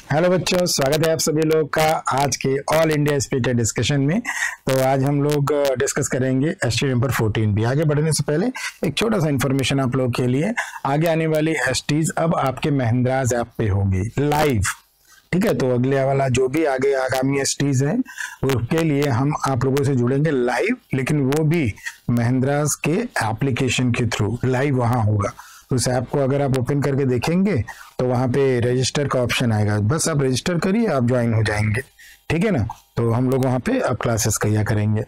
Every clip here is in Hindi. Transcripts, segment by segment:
हेलो बच्चों, स्वागत है आप सभी लोग का आज के ऑल इंडिया स्पीड डिस्कशन में। तो आज हम लोग डिस्कस करेंगे एसटी नंबर 14 भी। आगे बढ़ने से पहले एक छोटा सा इन्फॉर्मेशन आप लोग के लिए, आगे आने वाली एसटीज अब आपके महिंद्राज ऐप पे होंगी लाइव। ठीक है, तो अगले वाला जो भी आगे आगामी एसटीज है उसके लिए हम आप लोगों से जुड़ेंगे लाइव, लेकिन वो भी महिंद्राज के एप्लीकेशन के थ्रू लाइव वहां होगा। उस ऐप को अगर आप ओपन करके देखेंगे तो वहां पे रजिस्टर का ऑप्शन आएगा, बस आप रजिस्टर करिए, आप ज्वाइन हो जाएंगे। ठीक है ना, तो हम लोग वहां पे अब क्लासेस किया करेंगे।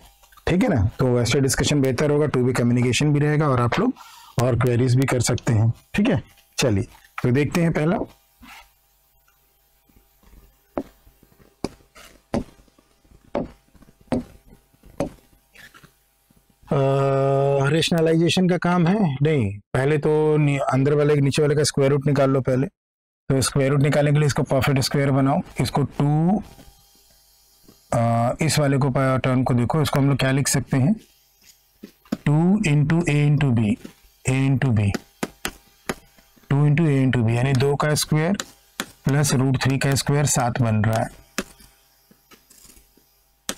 ठीक है ना, तो ऐसे डिस्कशन बेहतर होगा, टू वे कम्युनिकेशन भी रहेगा और आप लोग और क्वेरीज भी कर सकते हैं। ठीक है, चलिए तो देखते हैं पहला। रेशनलाइजेशन का काम है नहीं, पहले तो अंदर वाले नीचे वाले का स्क्वायर रूट निकाल लो पहले। तो स्क्वायर रूट निकालने के लिए इसको परफेक्ट स्क्वायर बनाओ, इसको 2 इस वाले को टर्म को देखो, इसको हम लोग क्या लिख सकते हैं 2 इंटू ए इंटू बी, ए इंटू बी, 2 इंटू ए इंटू बी, यानी 2 का स्क्वायर प्लस √3 का स्क्वायर 7 बन रहा है।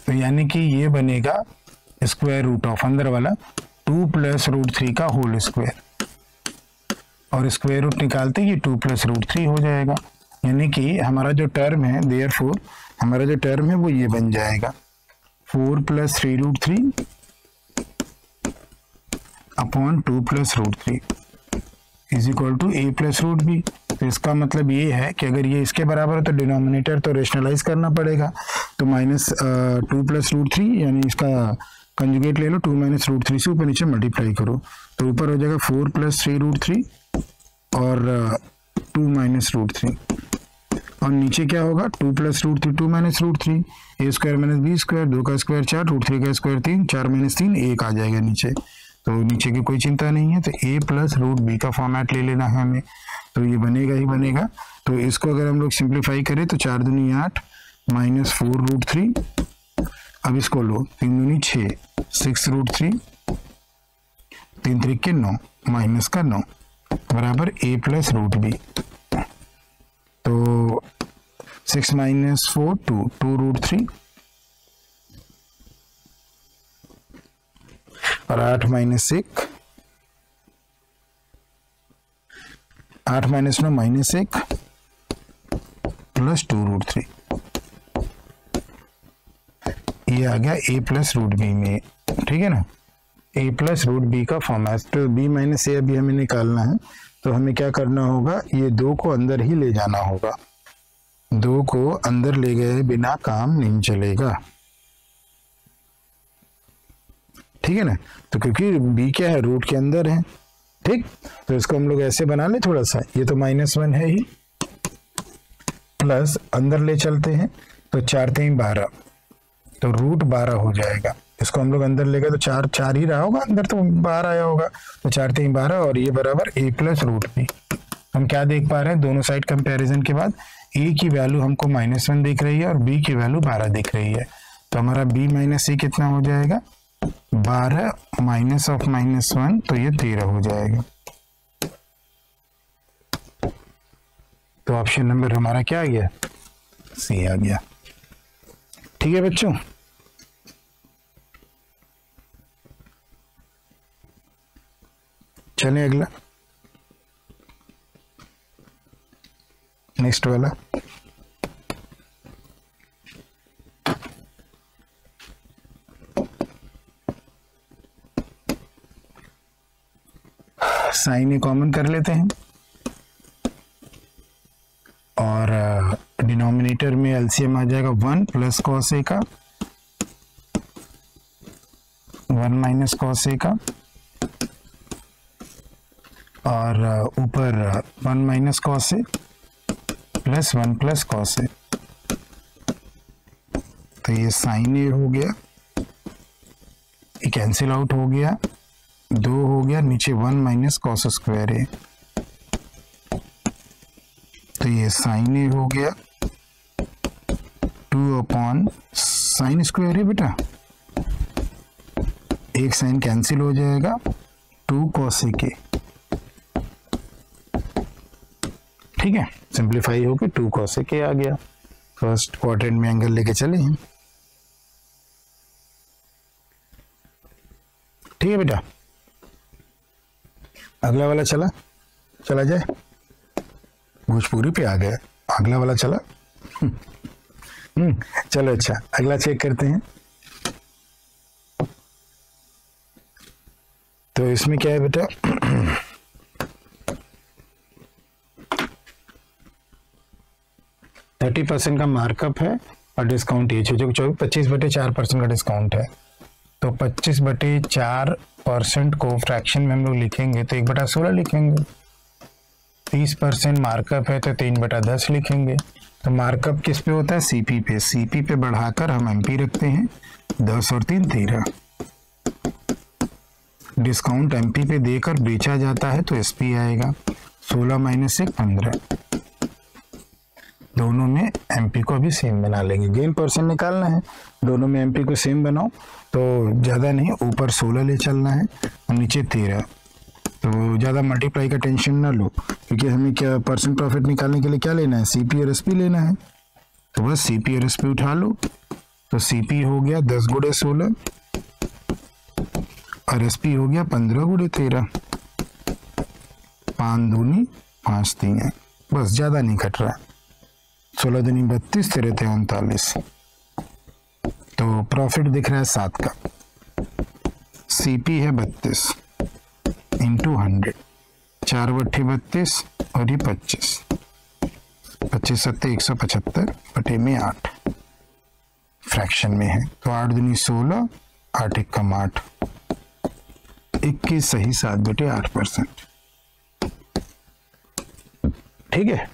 तो यानी कि ये बनेगा स्क्वायर रूट ऑफ अंदर वाला 2 प्लस √3 का होल स्क्वायर, और स्क्वायर रूट निकालते ही 2 प्लस √3 हो जाएगा। यानी कि हमारा जो टर्म है, देयरफॉर हमारा जो टर्म है वो ये बन जाएगा 4 plus 3√3 upon 2 plus √3 is equal to a plus √b। तो इसका मतलब ये है कि अगर ये इसके बराबर है तो डिनोमिनेटर तो रेशनलाइज करना पड़ेगा, तो -2 प्लस √3 यानी इसका कंजुगेट ले लो, 2 माइनस √3 से ऊपर नीचे मल्टीप्लाई करो, तो ऊपर हो जाएगा 4 प्लस 3√3 और 2 माइनस √3, और नीचे क्या होगा 2 प्लस √3 2 माइनस √3, ए स्क्वायर माइनस बी स्क्वायर, 2 का स्क्वायर 4, √3 का स्क्वायर 3, 4 माइनस 3 1 आ जाएगा नीचे। तो नीचे की कोई चिंता नहीं है, तो a प्लस √b का फॉर्मेट ले लेना है हमें, तो ये बनेगा ही बनेगा। तो इसको अगर हम लोग सिंप्लीफाई करें तो 4 दूनी 8 माइनस 4√3, अब इसको लो 3 दूनी 6, 6√3, 3 3 9 माइनस का 9 बराबर a प्लस √b। तो 6 माइनस 4 2 2√3 और 8 माइनस 1 8 माइनस 9 माइनस 1 प्लस 2√3, ये आ गया a प्लस √b में। ठीक है ना, a प्लस √b का फॉर्मेट। तो b माइनस a अभी हमें निकालना है, तो हमें क्या करना होगा, ये 2 को अंदर ही ले जाना होगा, 2 को अंदर ले गए बिना काम नहीं चलेगा। ठीक है ना, तो क्योंकि b क्या है, रूट के अंदर है। ठीक, तो इसको हम लोग ऐसे बना ले थोड़ा सा, ये तो -1 है ही, प्लस अंदर ले चलते हैं तो 4 3 12, तो √12 हो जाएगा। इसको हम लोग अंदर ले गए तो 4 4 ही रहा होगा, अंदर तो 12 आया होगा, तो 4 3 12 और ये बराबर a प्लस √b। हम क्या देख पा रहे हैं, दोनों साइड कंपैरिजन के बाद a की वैल्यू हमको -1 दिख रही है और b की वैल्यू 12 दिख रही है, तो हमारा b माइनस a कितना हो जाएगा 12 माइनस ऑफ -1, तो ये 13 हो जाएगा। तो ऑप्शन नंबर हमारा क्या आ गया, सी आ गया। ठीक है बच्चों, चलें अगला नेक्स्ट वाला। साइन कॉमन कर लेते हैं और डिनोमिनेटर में एलसीएम आ जाएगा 1 प्लस कॉस ए का 1 माइनस कॉस ए का, और ऊपर 1 minus cos A plus 1 plus cos A, तो ये साइन ए हो गया, ये कैंसिल आउट हो गया, 2 हो गया, नीचे 1 माइनस कॉस स्क्वायर ए, तो ये साइन ए हो गया 2 अपॉन साइन स्क्वायर है बेटा, एक साइन कैंसिल हो जाएगा, 2 cos ए के। ठीक है। सिंप्लीफाई होकर 2 cos a आ गया। फर्स्ट क्वाड्रेंट में एंगल लेके चले हैं। ठीक है बेटा, अगला वाला चला जाए। भोजपुरी पे आ गया, अगला वाला चला। चलो अच्छा, अगला चेक करते हैं। तो इसमें क्या है बेटा, 30% का मार्कअप है और डिस्काउंट ये जो 25/4% का डिस्काउंट है। तो 25/4% को फ्रैक्शन में हम लोग लिखेंगे तो 1/16 लिखेंगे। 30% मार्कअप है तो 3/10 लिखेंगे। तो मार्कअप किस पे होता है, सीपी पे। सीपी पे बढ़ाकर हम एमपी रखते हैं, 10 और 3 13। डिस्काउंट एमपी पे देकर बेचा जाता है तो एसपी आएगा, 16 - 1 15। दोनों में एमपी को भी सेम बना लेंगे। गेन परसेंट निकालना है, दोनों में एमपी को सेम बनाओ तो ज़्यादा नहीं, ऊपर 16 ले चलना है और नीचे 13। तो ज़्यादा मल्टीप्लाई का टेंशन ना लो, क्योंकि हमें क्या परसेंट प्रॉफिट निकालने के लिए क्या लेना है, सीपी और एसपी लेना है। तो बस सीपी और एसपी उठा लो। तो सीपी हो गया 10 × 16 और एसपी हो गया 15 × 13। 5 दूनी 5 3 है, बस ज़्यादा नहीं घट रहा। 16 दूनी 32, 13 × 39। तो प्रॉफिट दिख रहा है 7 का। सीपी है 32 इंटू 100, 4 बट्ठे 32 और ये 25, 25 7 175 बटे में 8 फ्रैक्शन में है। तो 8 दूनी 16, 8 1 8, 21 सही 7/8%। ठीक है,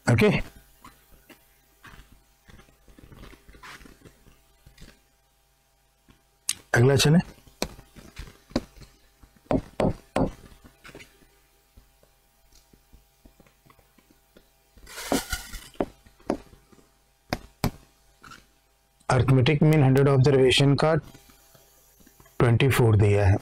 ओके। अगला चले। अर्थमेटिक मीन 100 ऑब्जर्वेशन का 24 दिया है,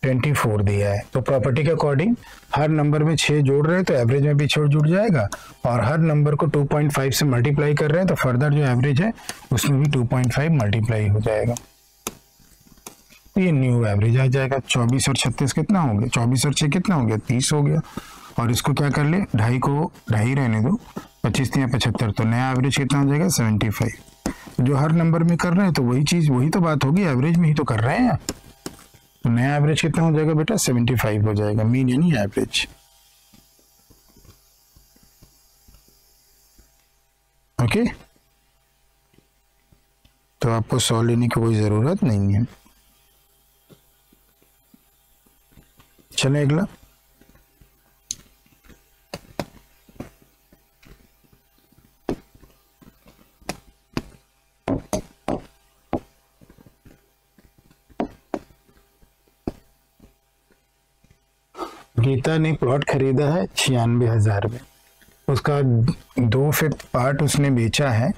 24 दिया है। तो प्रॉपर्टी के अकॉर्डिंग हर नंबर में 6 जोड़ रहे हैं तो एवरेज में भी 6 जुड़ जाएगा, और हर नंबर को 2.5 से मल्टीप्लाई कर रहे हैं तो फर्दर जो एवरेज है उसमें भी 2.5 मल्टीप्लाई हो जाएगा। ये न्यू एवरेज आ जाएगा। 24 और 36 कितना हो गया, 24 और 6 कितना हो गया, 30 हो गया। और इसको क्या कर ले, 2.5 को 2.5 रहने दो, 25 × 75, तो नया एवरेज कितना हो जाएगा 75। जो हर नंबर में कर रहे हैं तो वही चीज, वही तो बात होगी, एवरेज में ही तो कर रहे हैं। तो नया एवरेज कितना हो जाएगा बेटा 75 हो जाएगा, मीन यानी एवरेज। ओके, तो आपको 100 लेने की कोई जरूरत नहीं है। चले अगला। गीता ने प्लॉट खरीदा है 96,000 में, उसका 2/5 पार्ट उसने बेचा है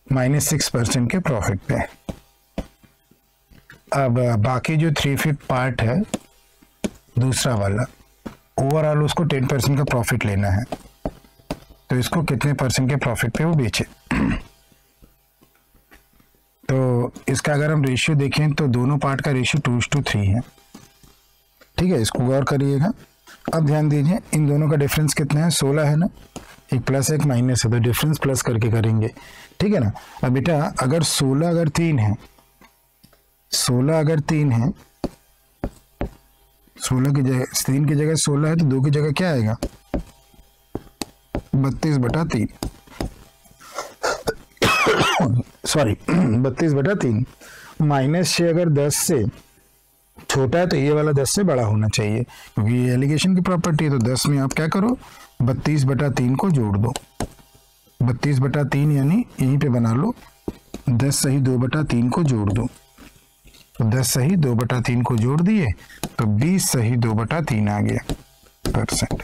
-6% के प्रॉफिट पे। अब बाकी जो 3/5 पार्ट है दूसरा वाला, ओवरऑल उसको 10% का प्रॉफिट लेना है। तो इसको कितने % के प्रॉफिट पे वो बेचे। तो इसका अगर हम रेशियो देखें तो दोनों पार्ट का रेशियो 2:3 है। ठीक है, इसको गौर करिएगा। अब ध्यान दीजिए, इन दोनों का डिफरेंस कितना है, 16 है ना, एक प्लस एक माइनस है, तो डिफरेंस प्लस करके करेंगे। ठीक है ना। अब बेटा अगर 16 अगर 3 है, 16 अगर 3 है, 16 की जगह 3 की जगह 16 है तो 2 की जगह क्या आएगा 32/3, सॉरी 32/3। -6 अगर 10 से छोटा है तो ये वाला 10 से बड़ा होना चाहिए, क्योंकि ये एलिगेशन की प्रॉपर्टी है। तो 10 में आप क्या करो 32/3 को जोड़ दो, 32/3 यानी यहीं पे बना लो 10 सही 2/3 को जोड़ दो। तो 10 सही 2/3 को जोड़ दिए तो 20 सही 2/3 आ गया %।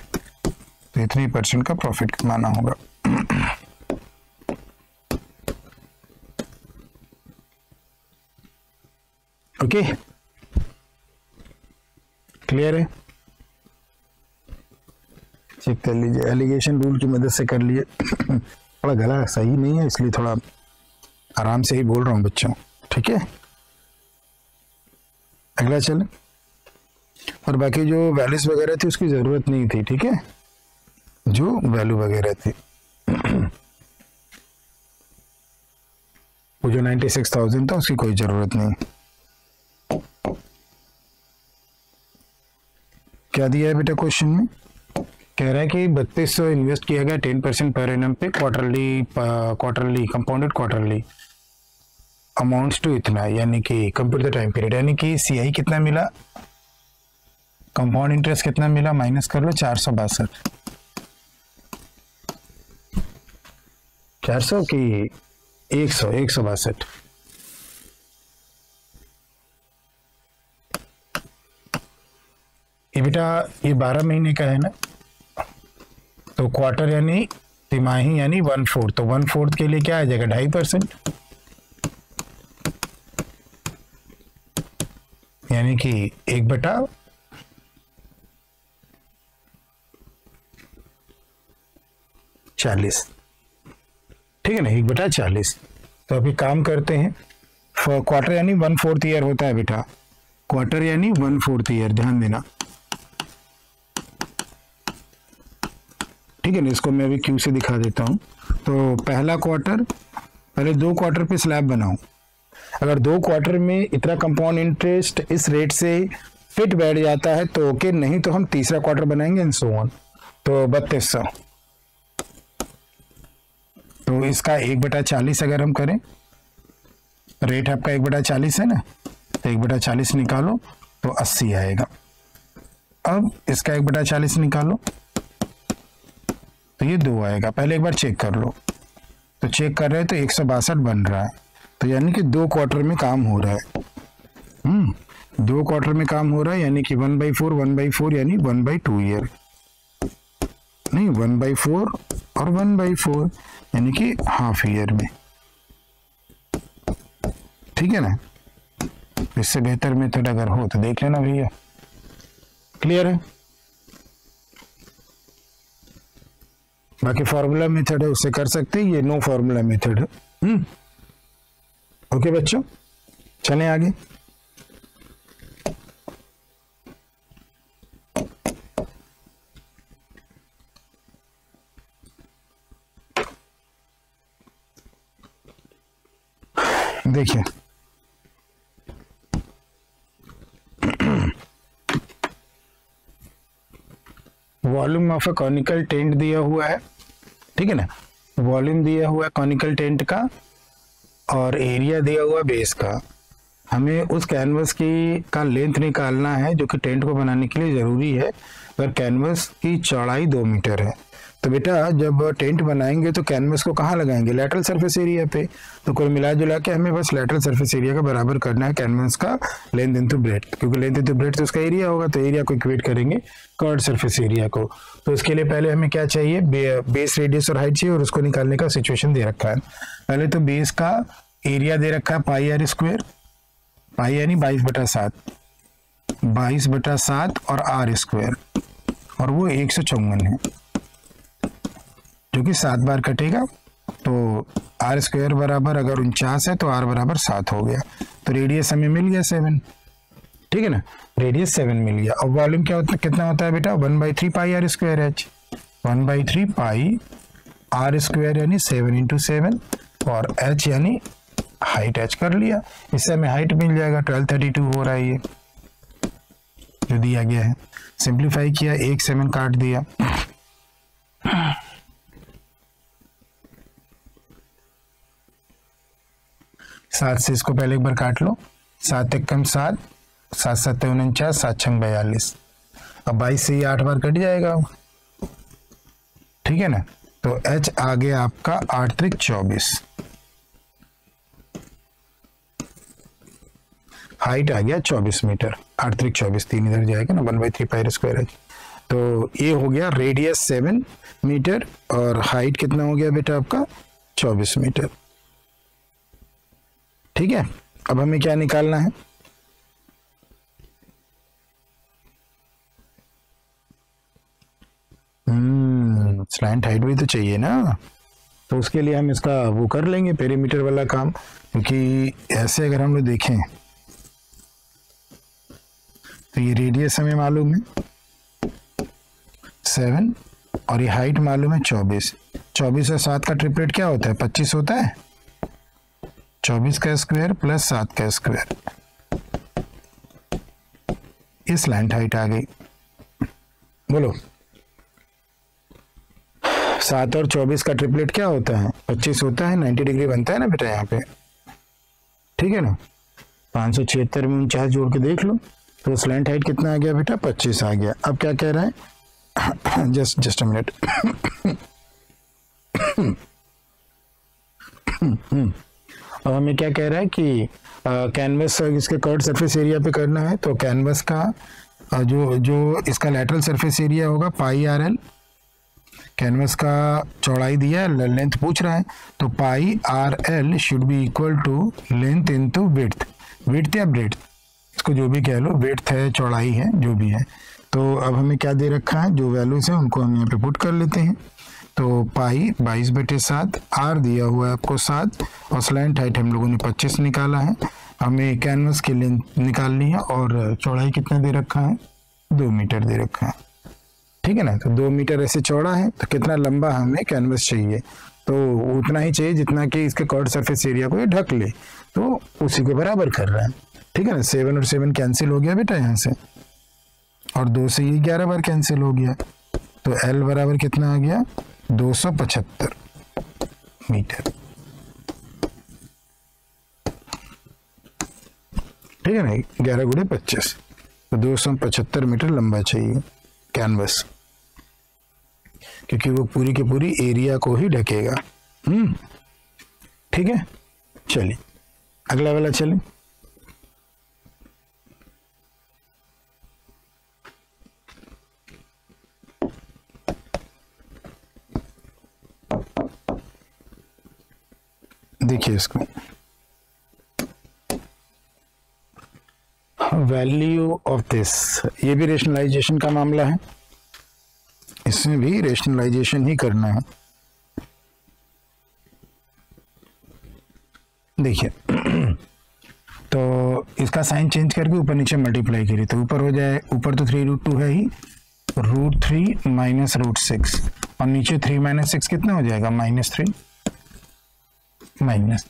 तो इतने % का प्रॉफिट कमाना होगा। ओके, क्लियर है? चेक कर लीजिए, एलिगेशन रूल की मदद से कर लिए। थोड़ा गला सही नहीं है इसलिए थोड़ा आराम से ही बोल रहा हूँ बच्चों, ठीक है? अगला चले। और बाकी जो वैल्यूज वगैरह थी उसकी जरूरत नहीं थी, ठीक है? जो वैल्यू वगैरह थी वो जो 96,000 था उसकी कोई जरूरत नहीं। क्या दिया है बेटा क्वेश्चन में? कह रहा है कि 3200 इन्वेस्ट किया गया 10% पर एनम पे quarterly compounded quarterly amounts to इतना, यानी कि कंप्यूट द टाइम पीरियड, यानी कि सीआई कितना मिला, कंपाउंड इंटरेस्ट कितना मिला, माइनस कर लो 462। 400 की 162। ये बेटा ये 12 महीने का है ना, तो क्वार्टर यानी तिमाही यानी 1/4, तो 1/4 के लिए क्या आ जाएगा 2.5%, यानी कि 1/40, ठीक है ना, 1/40। तो अभी काम करते हैं। क्वार्टर यानी 1/4 ईयर होता है बेटा, क्वार्टर यानी 1/4 ईयर, ध्यान देना, ठीक है ना। इसको मैं अभी क्यू से दिखा देता हूं। तो पहला क्वार्टर, पहले 2 क्वार्टर पे स्लैब बनाओ। अगर 2 क्वार्टर में इतना कंपाउंड इंटरेस्ट इस रेट से फिट बैठ जाता है तो ओके, नहीं तो हम तीसरा क्वार्टर बनाएंगे एंड सो ऑन। तो 3200, तो इसका 1/40 अगर हम करें, रेट आपका 1/40 है ना, तो 1/40 निकालो तो 80 आएगा। अब इसका 1/40 निकालो तो ये 2 आएगा। पहले एक बार चेक कर लो, तो चेक कर रहे हैं तो 162 बन रहा है, तो यानी कि 2 क्वार्टर में काम हो रहा है। 2 क्वार्टर में काम हो रहा है, यानी कि 1/4 यानी 1/2 ईयर, नहीं 1/4 और 1/4 यानी कि हाफ ईयर में, ठीक है ना। इससे बेहतर मेथड अगर हो तो देख लेना भैया, क्लियर है? बाकी फॉर्मूला मेथड है उससे कर सकते हैं, ये नो फॉर्मूला मेथड है। ओके बच्चों, चलें आगे। देखिए volume of a conical tent दिया हुआ है, ठीक है ना, वॉल्यूम दिया हुआ है कॉनिकल टेंट का और एरिया दिया हुआ बेस का। हमें उस कैनवस की का लेंथ निकालना है जो कि टेंट को बनाने के लिए जरूरी है। अगर कैनवस की चौड़ाई 2 मीटर है तो बेटा जब टेंट बनाएंगे तो कैनवस को कहाँ लगाएंगे, लेटरल सरफेस एरिया पे। तो कुल मिला जुला के हमें बस लेटरल सरफेस एरिया का बराबर करना है कैनवस का लेंथ इनटू ब्रेड्थ, क्योंकि लेंथ इनटू ब्रेड्थ तो उसका एरिया होगा, तो एरिया को इक्वेट करेंगे कर्व्ड सरफेस एरिया को। तो इसके लिए पहले हमें क्या चाहिए, बेस रेडियस और हाइट चाहिए, और उसको निकालने का सिचुएशन दे रखा है। पहले तो बेस का एरिया दे रखा है πr², पाई यानी 22/7, 22/7 और r², और वो 154 है, जो कि 7 बार कटेगा। तो r² बराबर अगर 49 है तो r बराबर 7 हो गया। तो रेडियस हमें मिल गया 7, ठीक है ना, रेडियस 7 मिल गया। अब वॉल्यूम क्या होता, कितना होता है बेटा, 1/3 πr²h, 1/3 πr² यानी 7 × 7, और h यानी हाइट h कर लिया, इससे हमें हाइट मिल जाएगा 1232 हो रहा है ये जो दिया गया है। सिंप्लीफाई किया, 1 7 काट दिया, सात से इसको पहले एक बार काट लो, 7 × 7, 7 × 7 = 49, 7 × 6 = 42। अब 22 से ये 8 बार कट जाएगा, ठीक है ना। तो h आ गया आपका 8 × 3 = 24, हाइट आ गया 24 मीटर, 8 × 3 = 24, 3 इधर जाएगा ना, 1/3 πr²h। तो ये हो गया रेडियस 7 मीटर और हाइट कितना हो गया बेटा आपका 24 मीटर, ठीक है। अब हमें क्या निकालना है, स्लैंट हाइट भी तो चाहिए ना, तो उसके लिए हम इसका वो कर लेंगे पेरीमीटर वाला काम, क्योंकि ऐसे अगर हम लोग देखें तो ये रेडियस हमें मालूम है 7 और ये हाइट मालूम है 24। 24 और 7 का ट्रिपलेट क्या होता है? 25 होता है। 24 का स्क्वायर प्लस 7 का स्क्वायर, ये स्लैंट हाइट आ गई। बोलो 7 और 24 का ट्रिपलेट क्या होता है? 25 होता है। 90 डिग्री बनता है ना बेटा यहाँ पे, ठीक है ना। 576 में 49 जोड़ के देख लो, तो स्लैंट हाइट कितना आ गया बेटा? 25 आ गया। अब क्या कह रहा है? Just a minute. अब हमें क्या कह रहा है कि कैनवस इसके कर्व्ड सरफेस एरिया पे करना है, तो कैनवस का जो इसका लैटरल सरफेस एरिया होगा पाई आर एल। कैनवस का चौड़ाई दिया है, लेंथ पूछ रहा है, तो pi R L should be equal to length into width. Width या ब्रेड्थ, इसको जो भी कह लो, विड्थ है चौड़ाई है जो भी है। तो अब हमें क्या दे रखा है? जो वैल्यूज है उनको हम यहाँ पे पुट कर लेते हैं। तो पाई 22/7, आर दिया हुआ है आपको 7, और स्लैंट हाइट हम लोगों ने 25 निकाला है। हमें कैनवस की लेंथ निकालनी है, और चौड़ाई कितना दे रखा है? 2 मीटर दे रखा है, ठीक है ना। तो 2 मीटर ऐसे चौड़ा है, तो कितना लंबा हमें कैनवस चाहिए? तो उतना ही चाहिए जितना कि इसके कर्व्ड सरफेस एरिया को ये ढक ले, तो उसी को बराबर कर रहा है, ठीक है ना। 7 और 7 कैंसिल हो गया बेटा यहाँ से, और 2 से ये 11 बार कैंसिल हो गया, तो L बराबर कितना आ गया? 275 मीटर, ठीक है ना। 11 गुणे 25, तो 275 मीटर लंबा चाहिए कैनवस, क्योंकि वो पूरी की पूरी एरिया को ही ढकेगा। ठीक है, चलिए अगला वाला चलें। देखिए इसको, वैल्यू ऑफ दिस, ये भी रेशनलाइजेशन का मामला है, इसमें भी रेशनलाइजेशन ही करना है। देखिए तो इसका साइन चेंज करके ऊपर नीचे मल्टीप्लाई करिए, तो ऊपर हो जाए, ऊपर तो 3√2 है ही, √3 माइनस √6, और नीचे 3 माइनस 6 कितना हो जाएगा? -3 माइनस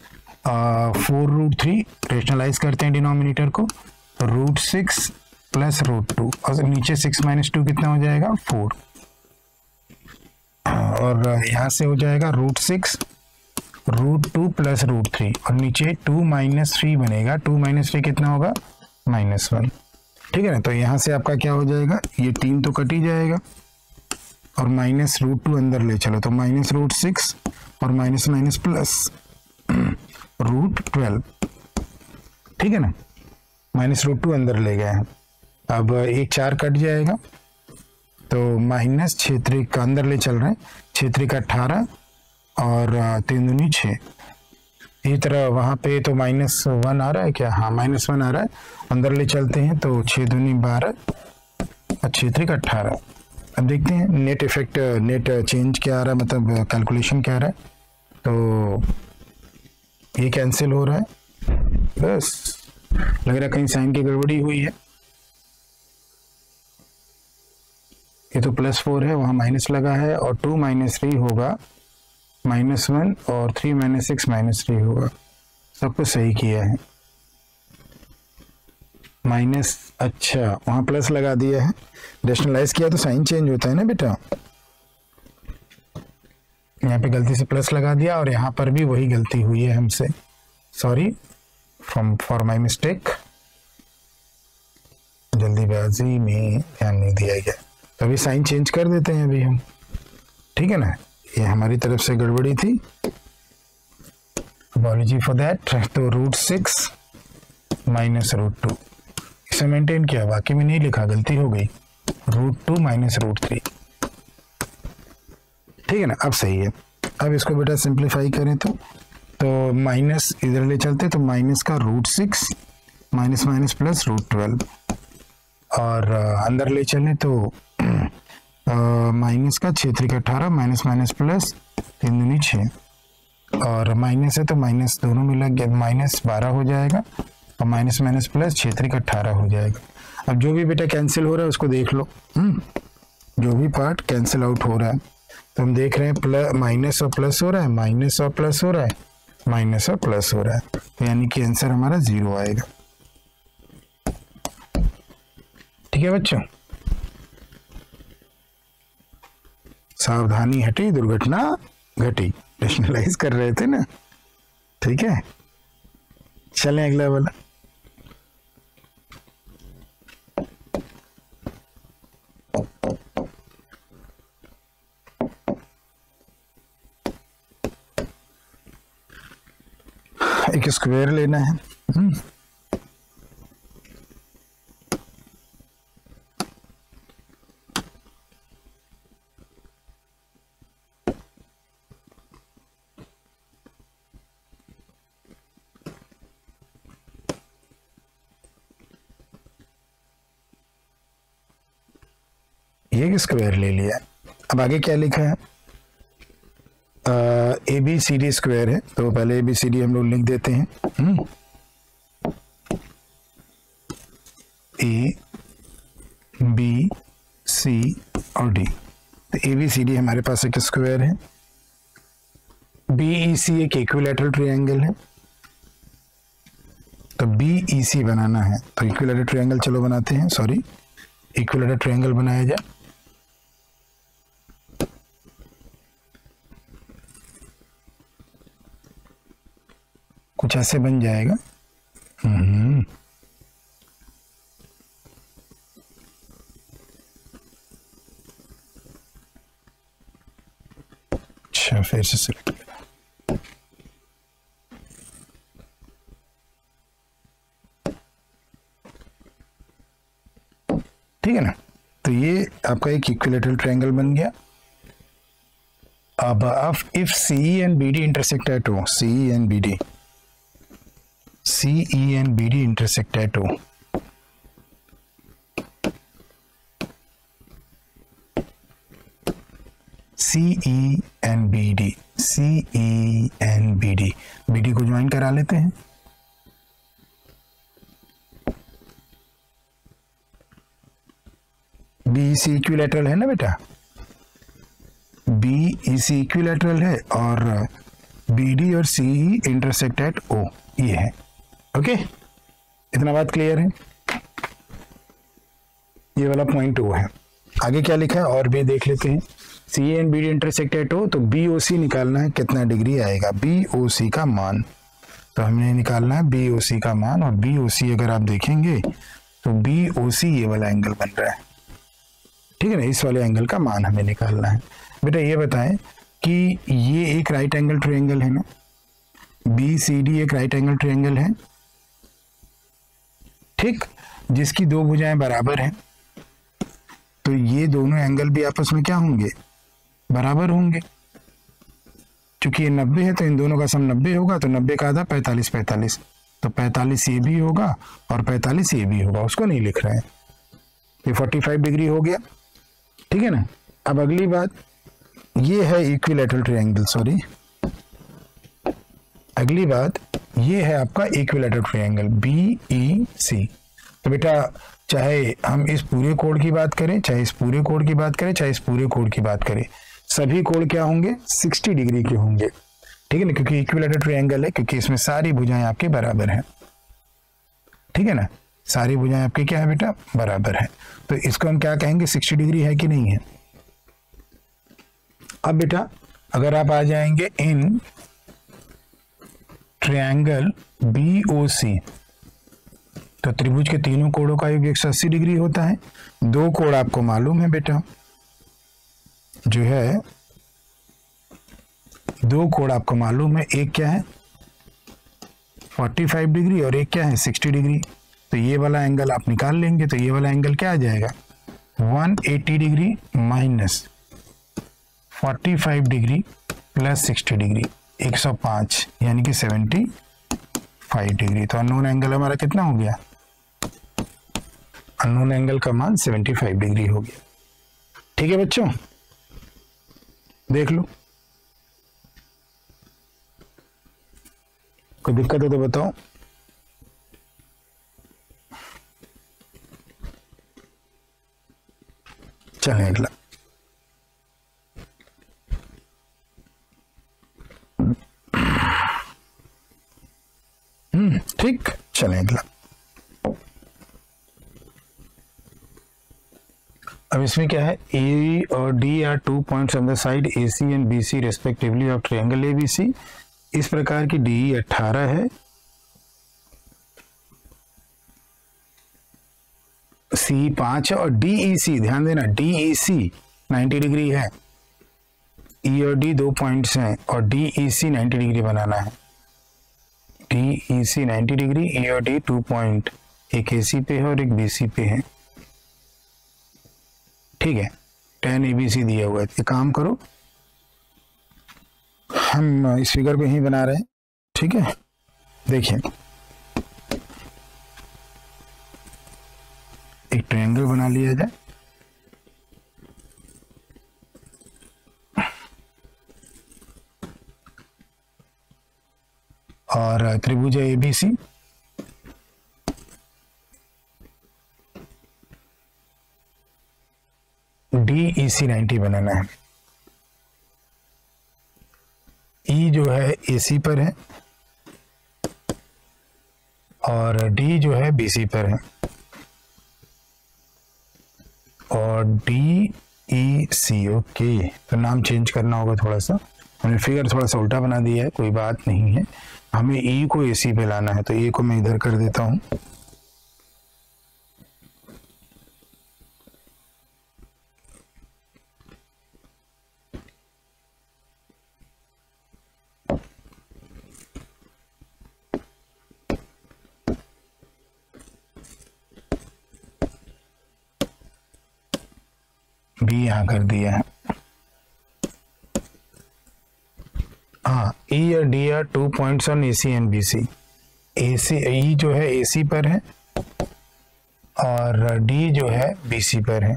4√3, रेशनलाइज करते हैं डिनोमिनेटर को, √6 प्लस √2, और नीचे 6 माइनस 2 कितना हो जाएगा? 4, और यहाँ से हो जाएगा √6 √2 प्लस √3, और नीचे 2 माइनस 3 बनेगा, 2 माइनस 3 कितना होगा? -1, ठीक है ना। तो यहाँ से आपका क्या हो जाएगा? ये 3 तो कट ही जाएगा, और माइनस √2 अंदर ले चलो, तो माइनस √6 और माइनस माइनस प्लस √12, ठीक है ना। माइनस √2 अंदर ले गए हैं, अब एक 4 कट जाएगा, तो माइनस 6 का अंदर ले चल रहे हैं, 6 का 18 और 3 दूनी 6, इसी तरह वहाँ पे तो -1 आ रहा है क्या? हाँ -1 आ रहा है, अंदर ले चलते हैं, तो 6 दूनी 12 और 6 का 18। अब देखते हैं नेट इफेक्ट, नेट चेंज क्या आ रहा है, मतलब कैलकुलेशन क्या आ रहा है। तो ये कैंसिल हो रहा है, बस लग रहा है कहीं साइन की गड़बड़ी हुई है। ये तो +4 है, वहाँ माइनस लगा है, और 2 माइनस 3 होगा -1, और 3 माइनस 6 -3 होगा। सब कुछ सही किया है। माइनस, अच्छा वहाँ प्लस लगा दिया है, रेशनलाइज किया तो साइन चेंज होता है ना बेटा। यहाँ पे गलती से प्लस लगा दिया, और यहाँ पर भी वही गलती हुई है हमसे, सॉरी फॉर माई मिस्टेक, जल्दीबाजी में ध्यान नहीं दिया गया। तो अभी साइन चेंज कर देते हैं अभी हम, ठीक है ना। ये हमारी तरफ से गड़बड़ी थी, अपॉलॉजी फॉर दैट। तो √6 माइनस √2 इसे मेंटेन किया, बाकी में नहीं लिखा, गलती हो गई, √2 माइनस √3, ठीक है ना। अब सही है। अब इसको बेटा सिंप्लीफाई करें तो माइनस इधर ले चलते, तो माइनस का √6 माइनस माइनस प्लस √12, और अंदर ले चलें तो माइनस का 6 3 18 माइनस माइनस प्लस 3 दूनी 6 और माइनस है तो माइनस दोनों मिला गया माइनस 12 हो जाएगा और माइनस माइनस प्लस 6 3 18 हो जाएगा। अब जो भी बेटा कैंसिल हो रहा है उसको देख लो। जो भी पार्ट कैंसिल आउट हो रहा है तो हम देख रहे हैं प्लस माइनस और प्लस हो रहा है, माइनस और प्लस हो रहा है, माइनस और प्लस हो रहा है, तो यानी कि आंसर हमारा 0 आएगा। ठीक है बच्चों, सावधानी हटी दुर्घटना घटी, रेशनलाइज कर रहे थे ना। ठीक है, चलें अगला वाला। एक स्क्वायर लेना है। ये स्क्वायर ले लिया। अब आगे क्या लिखा है? A B C D square है, तो पहले ए बी सी डी हम लोग लिख देते हैं। ए बी सी और डी, तो ए बी सी डी हमारे पास एक स्क्वायर है। बी ई सी एक इक्विलैटरल ट्रायंगल है, तो बी ई सी बनाना है तो इक्विलैटरल ट्रायंगल चलो बनाते हैं। सॉरी, इक्विलैटरल ट्रायंगल बनाया जाए। कुछ ऐसे बन जाएगा। अच्छा, फिर से सिलेक्ट करें। ठीक है ना, तो ये आपका एक इक्विलैटरल ट्रायंगल बन गया। अब if C and B D intersect at O, C and B D, CE and BD intersect at O. CE and BD, CE and BD, BD को ज्वाइन करा लेते हैं। BEC इक्विलैटरल है ना बेटा, BEC इक्विलैटरल है और BD और CE इंटरसेक्ट एट O, ये है। ओके, इतना बात क्लियर है। ये वाला पॉइंट O है। आगे क्या लिखा है और भी देख लेते हैं। C and B D intersect at O, तो BOC निकालना है, कितना डिग्री आएगा BOC का मान। तो हमने निकालना है BOC का मान, और BOC अगर आप देखेंगे तो BOC ये वाला एंगल बन रहा है। ठीक है ना, इस वाले एंगल का मान हमें निकालना है। बेटा ये बताएं कि ये एक राइट एंगल ट्रायंगल है ना, BCD एक राइट एंगल ट्रायंगल है, ठीक, जिसकी दो भुजाएं बराबर हैं, तो ये दोनों एंगल भी आपस में क्या होंगे? बराबर होंगे। चूंकि ये 90 है तो इन दोनों का सम 90 होगा, तो 90 का आधा 45 45, तो 45 ये भी होगा और 45 ये भी होगा, उसको नहीं लिख रहे हैं। ये 45 डिग्री हो गया। ठीक है ना। अब अगली बात, ये है इक्विलैटरल ट्रायंगल, सॉरी, अगली बात ये है आपका इक्विलैटरल ट्रायंगल BEC। तो बेटा चाहे हम इस पूरे कोण की बात करें, चाहे इस पूरे कोण की बात करें, चाहे इस पूरे कोण की बात करें, सभी कोण क्या होंगे? 60 डिग्री के होंगे। ठीक है ना, क्योंकि इक्विलैटरल ट्रायंगल है, क्योंकि इसमें सारी भुजाएं आपके बराबर हैं। ठीक है ना, सारी भुजाएं आपके क्या है बेटा? बराबर है। तो इसको हम क्या कहेंगे? 60 डिग्री है कि नहीं है? अब बेटा अगर आप आ जाएंगे इन ट्रायंगल BOC, तो त्रिभुज के तीनों कोणों का योग 180 डिग्री होता है। दो कोण आपको मालूम है बेटा, जो है दो कोण आपको मालूम है, एक क्या है 45 डिग्री और एक क्या है 60 डिग्री। तो ये वाला एंगल आप निकाल लेंगे, तो ये वाला एंगल क्या आ जाएगा? 180 degree minus 45 degree plus 60 degree, 105, यानी कि 75 डिग्री। तो अननोन एंगल हमारा कितना हो गया? अननोन एंगल का मान 75 डिग्री हो गया। ठीक है बच्चों, देख लो, कोई दिक्कत हो तो बताओ। चलें अगला। ठीक, चलें अगला। अब इसमें क्या है, ए और D are 2 points on the side A C and B C respectively of triangle A B C. इस प्रकार की डी 18 है, सी 5 है और डी ई सी, ध्यान देना डी ई सी 90 डिग्री है। ई और डी 2 पॉइंट्स हैं और डी ई सी 90 डिग्री बनाना है। डी ई सी 90 डिग्री, ई और डी 2 पॉइंट, एक ए सी पे है और एक बी सी पे है। ठीक है, tan ABC दिया हुआ है। एक काम करो, हम इस फिगर को यहीं बना रहे हैं। ठीक है, देखिए एक ट्रायंगल बना लिया जाए। और त्रिभुज ABC, DEC 90 बनाना है। E जो है AC पर है और D जो है BC पर है और DEC। ओके, तो नाम चेंज करना होगा थोड़ा सा, हमने फिगर थोड़ा सा उल्टा बना दिया है, कोई बात नहीं है। हमें E को AC पे लाना है, तो E को मैं इधर कर देता हूँ। B यहाँ कर दिया है। हाँ, E और D are 2 points on AC and BC। AC E जो है AC पर है और D जो है BC पर है।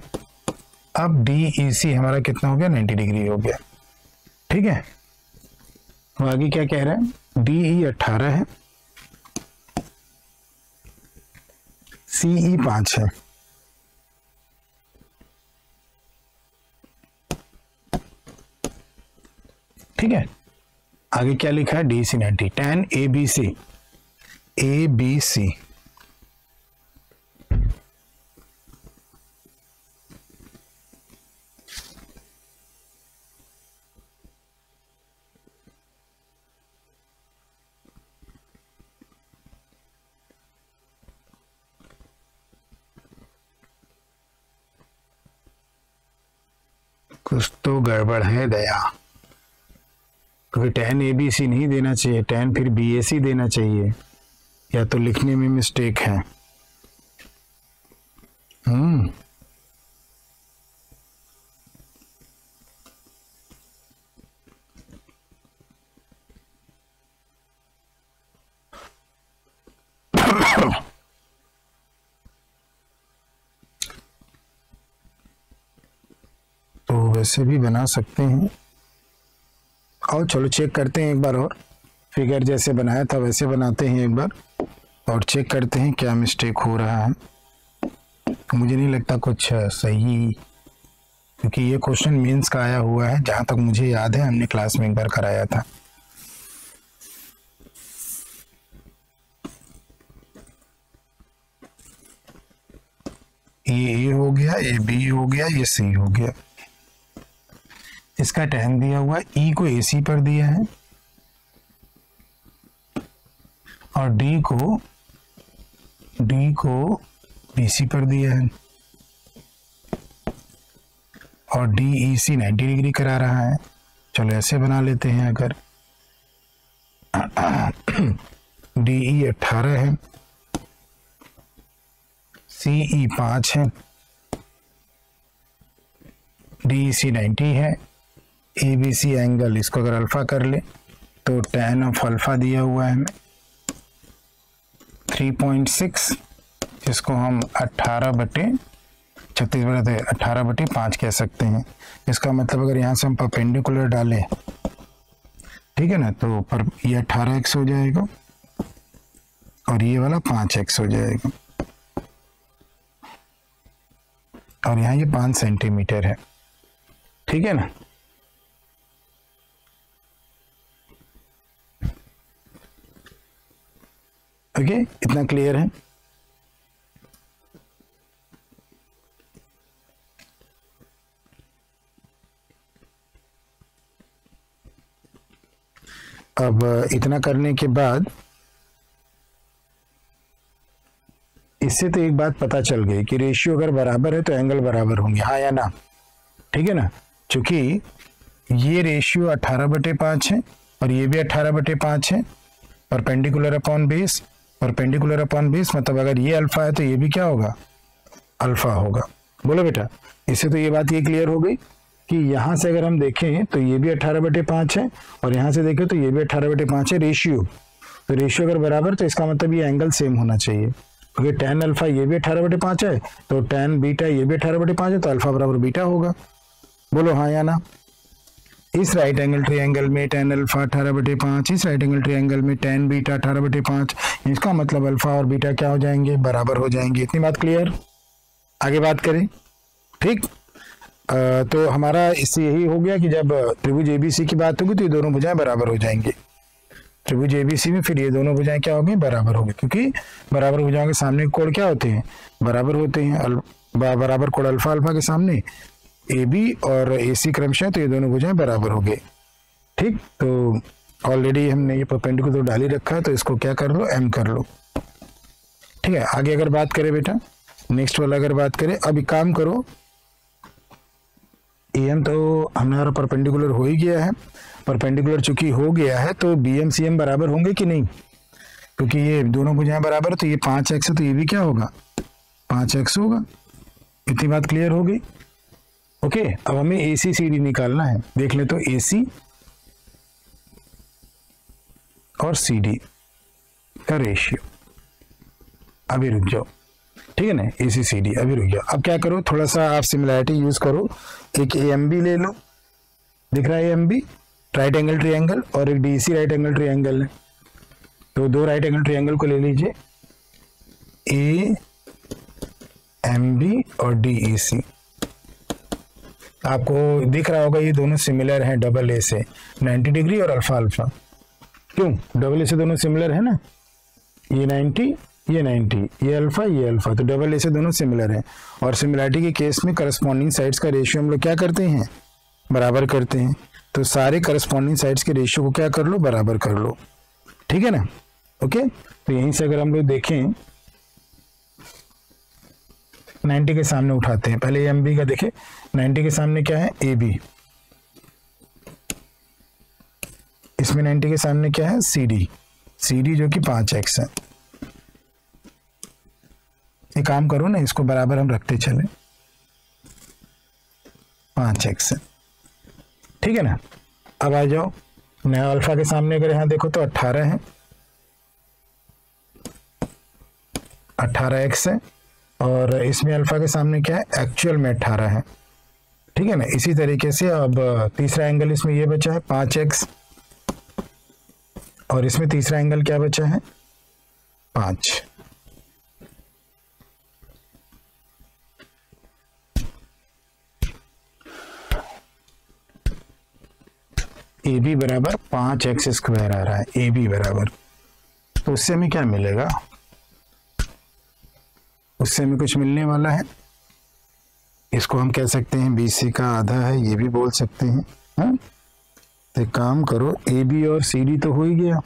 अब DEC हमारा कितना हो गया, 90 डिग्री हो गया। ठीक है, तो आगे क्या कह रहा है, DE 18 है, CE 5 है। ठीक है, आगे क्या लिखा है, DEC 90, tan ABC, ABC कुछ तो गड़बड़ है दया, क्योंकि tan ABC नहीं देना चाहिए, tan फिर BAC देना चाहिए, या तो लिखने में मिस्टेक है। तो वैसे भी बना सकते हैं। आओ चलो चेक करते हैं एक बार और, फिगर जैसे बनाया था वैसे बनाते हैं एक बार और चेक करते हैं क्या मिस्टेक हो रहा है। मुझे नहीं लगता कुछ सही, क्योंकि ये क्वेश्चन मेंस का आया हुआ है, जहां तक मुझे याद है हमने क्लास में एक बार कराया था। ये A हो गया, ये B हो गया, ये C हो गया। इसका tan दिया हुआ, E को AC पर दिया है और D को BC पर दिया है और DEC 90 डिग्री करा रहा है। चलो ऐसे बना लेते हैं, अगर DE 18 है, CE 5 है, DEC 90 है, ABC एंगल, इसको अगर अल्फा कर ले तो tan ऑफ अल्फा दिया हुआ है हमें 3.6, जिसको हम 18/4 36 बटे 18/5 कह सकते हैं। इसका मतलब अगर यहाँ से हम परपेंडिकुलर डालें, ठीक है ना, तो पर ये 18x हो जाएगा और ये वाला 5x हो जाएगा और यहाँ ये 5 सेंटीमीटर है, ठीक है ना। ओके, इतना क्लियर है। अब इतना करने के बाद इससे तो एक बात पता चल गई कि रेशियो अगर बराबर है तो एंगल बराबर होंगे, हाँ या ना, ठीक है ना। क्योंकि ये रेशियो 18/5 है और ये भी 18/5 है, perpendicular upon base, perpendicular upon base मतलब अगर ये अल्फा है तो ये भी क्या होगा, अल्फा होगा। बोलो बेटा, इससे तो ये बात ये क्लियर हो गई कि यहाँ से अगर हम देखें तो ये भी 18/5 है और यहाँ से देखें तो ये भी 18/5 है रेशियो। तो रेशियो अगर बराबर तो इसका मतलब ये एंगल सेम होना चाहिए, क्योंकि tan अल्फा ये भी 18/5 है तो tan बीटा ये भी 18/5 है तो अल्फा बराबर बीटा होगा। बोलो हाँ या ना। इस राइट एंगल ट्रायंगल में tan अल्फा 18/5, इस राइट एंगल ट्रायंगल में tan बीटा 18/5, इसका मतलब अल्फा और बीटा क्या हो जाएंगे, बराबर हो जाएंगे। इतनी बात क्लियर। आगे बात करें, ठीक। तो हमारा इससे यही हो गया कि जब त्रिभुज एबीसी की बात होगी तो ये दोनों भुजाएं बराबर हो जाएंगे। त्रिभुज एबीसी में फिर ये दोनों भुजाएं क्या होंगी, बराबर होंगी, क्योंकि बराबर भुजाओं के सामने कोण क्या होते हैं, बराबर होते हैं। बराबर कोण अल्फा अल्फा के सामने ए बी और ए सी क्रमशः, तो ये दोनों भुजाएं बराबर हो गए, ठीक। तो ऑलरेडी हमने ये परपेंडिकुलर डाल ही रखा है तो इसको क्या कर लो, एम कर लो, ठीक है। आगे अगर बात करें बेटा, नेक्स्ट वाला अगर बात करें, अब एक काम करो, एम तो हमारा परपेंडिकुलर हो ही गया है, परपेंडिकुलर चूंकि हो गया है तो बी एम सी एम बराबर होंगे कि नहीं, क्योंकि ये दोनों भुजाएं बराबर है तो ये 5x है तो ये भी क्या होगा, 5x होगा। इतनी बात क्लियर हो गई। ओके, अब हमें ए सी सी डी निकालना है। देख ले तो ए सी और सी डी का रेशियो, अभी रुक जाओ, ठीक है ना, ए सी सी डी अभी रुक जाओ। अब क्या करो, थोड़ा सा आप सिमिलैरिटी यूज करो, एक ए एम बी ले लो, दिख रहा है A M B right angle triangle, और एक D C right angle triangle है, तो दो राइट एंगल ट्रायंगल को ले लीजिए, ए एम बी और डी ई सी। आपको दिख रहा होगा ये दोनों सिमिलर हैं डबल ए से, 90 डिग्री और अल्फा अल्फा। क्यों, डबल ए से दोनों सिमिलर है ना, ये 90 ये 90, ये अल्फा ये अल्फा, तो डबल ए से दोनों सिमिलर हैं। और सिमिलरिटी के केस में करस्पॉन्डिंग साइड्स का रेशियो हम लोग क्या करते हैं, बराबर करते हैं। तो सारे करस्पॉन्डिंग साइड्स के रेशियो को क्या कर लो, बराबर कर लो, ठीक है ना। ओके, तो यहीं से अगर हम लोग देखें 90 के सामने उठाते हैं, पहले एम बी का देखें, 90 के सामने क्या है, ए बी, इसमें 90 के सामने क्या है, सी डी जो कि 5x है। ये काम करो ना, इसको बराबर हम रखते चले, 5x है, ठीक है ना। अब आ जाओ, नया अल्फा के सामने अगर यहां देखो तो 18 है, 18x है, और इसमें अल्फा के सामने क्या है, एक्चुअल में 18 है, ठीक है ना। इसी तरीके से अब तीसरा एंगल इसमें ये बचा है 5x, और इसमें तीसरा एंगल क्या बचा है, 5। ए बी बराबर 5x स्क्वायर आ रहा है, ए बी बराबर, तो उससे हमें क्या मिलेगा, उससे हमें कुछ मिलने वाला है। इसको हम कह सकते हैं BC का आधा है, ये भी बोल सकते हैं, हाँ? तो एक काम करो, ए बी और सी डी तो हो ही गया।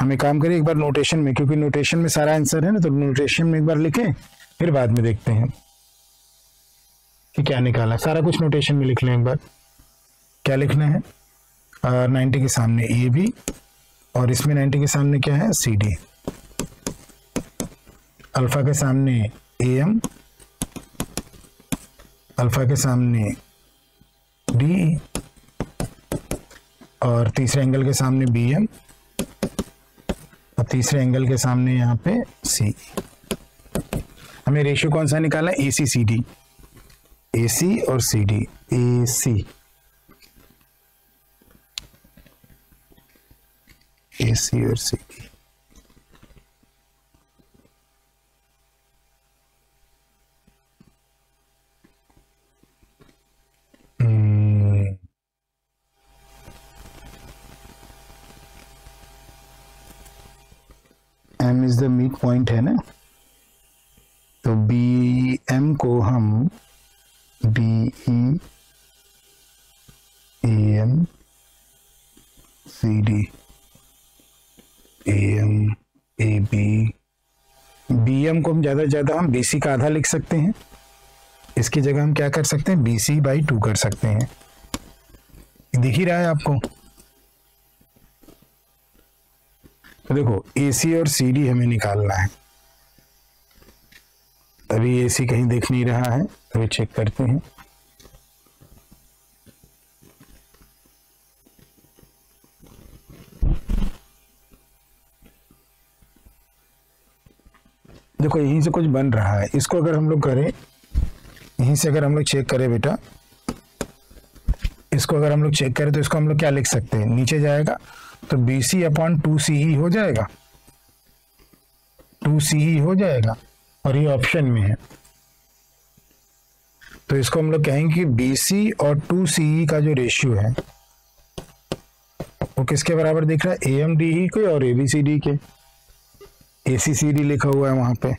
हम एक काम करें, एक बार नोटेशन में, क्योंकि नोटेशन में सारा आंसर है ना, तो नोटेशन में एक बार लिखें, फिर बाद में देखते हैं कि क्या निकाला। सारा कुछ नोटेशन में लिख लें एक बार। क्या लिखना है, 90 के सामने ए बी, और इसमें 90 के सामने क्या है, सी डी, अल्फा के सामने ए एम, अल्फा के सामने डी, और तीसरे एंगल के सामने बी एम, और तीसरे एंगल के सामने यहाँ पे सी। हमें रेशियो कौन सा निकालना है, AC CD, AC और CD, AC और CD। M is the mid point है ना, तो BM को हम BE AM CD AM AB, BM को हम ज़्यादा से ज़्यादा हम BC का आधा लिख सकते हैं, इसकी जगह हम क्या कर सकते हैं, BC/2 कर सकते हैं। दिख ही रहा है आपको। तो देखो AC और CD हमें निकालना है। अभी AC कहीं दिख नहीं रहा है, अभी चेक करते हैं। देखो यहीं से कुछ बन रहा है, इसको अगर हम लोग करें, यहीं से अगर हम लोग चेक करें बेटा, इसको अगर हम लोग चेक करें तो इसको हम लोग क्या लिख सकते हैं, नीचे जाएगा तो BC/2CE हो जाएगा, 2CE हो जाएगा, और ये ऑप्शन में है। तो इसको हम लोग कहेंगे कि BC और 2CE का जो रेशियो है वो किसके बराबर दिख रहा है, AMDE के और ABCD के। ACCD लिखा हुआ है वहां पे।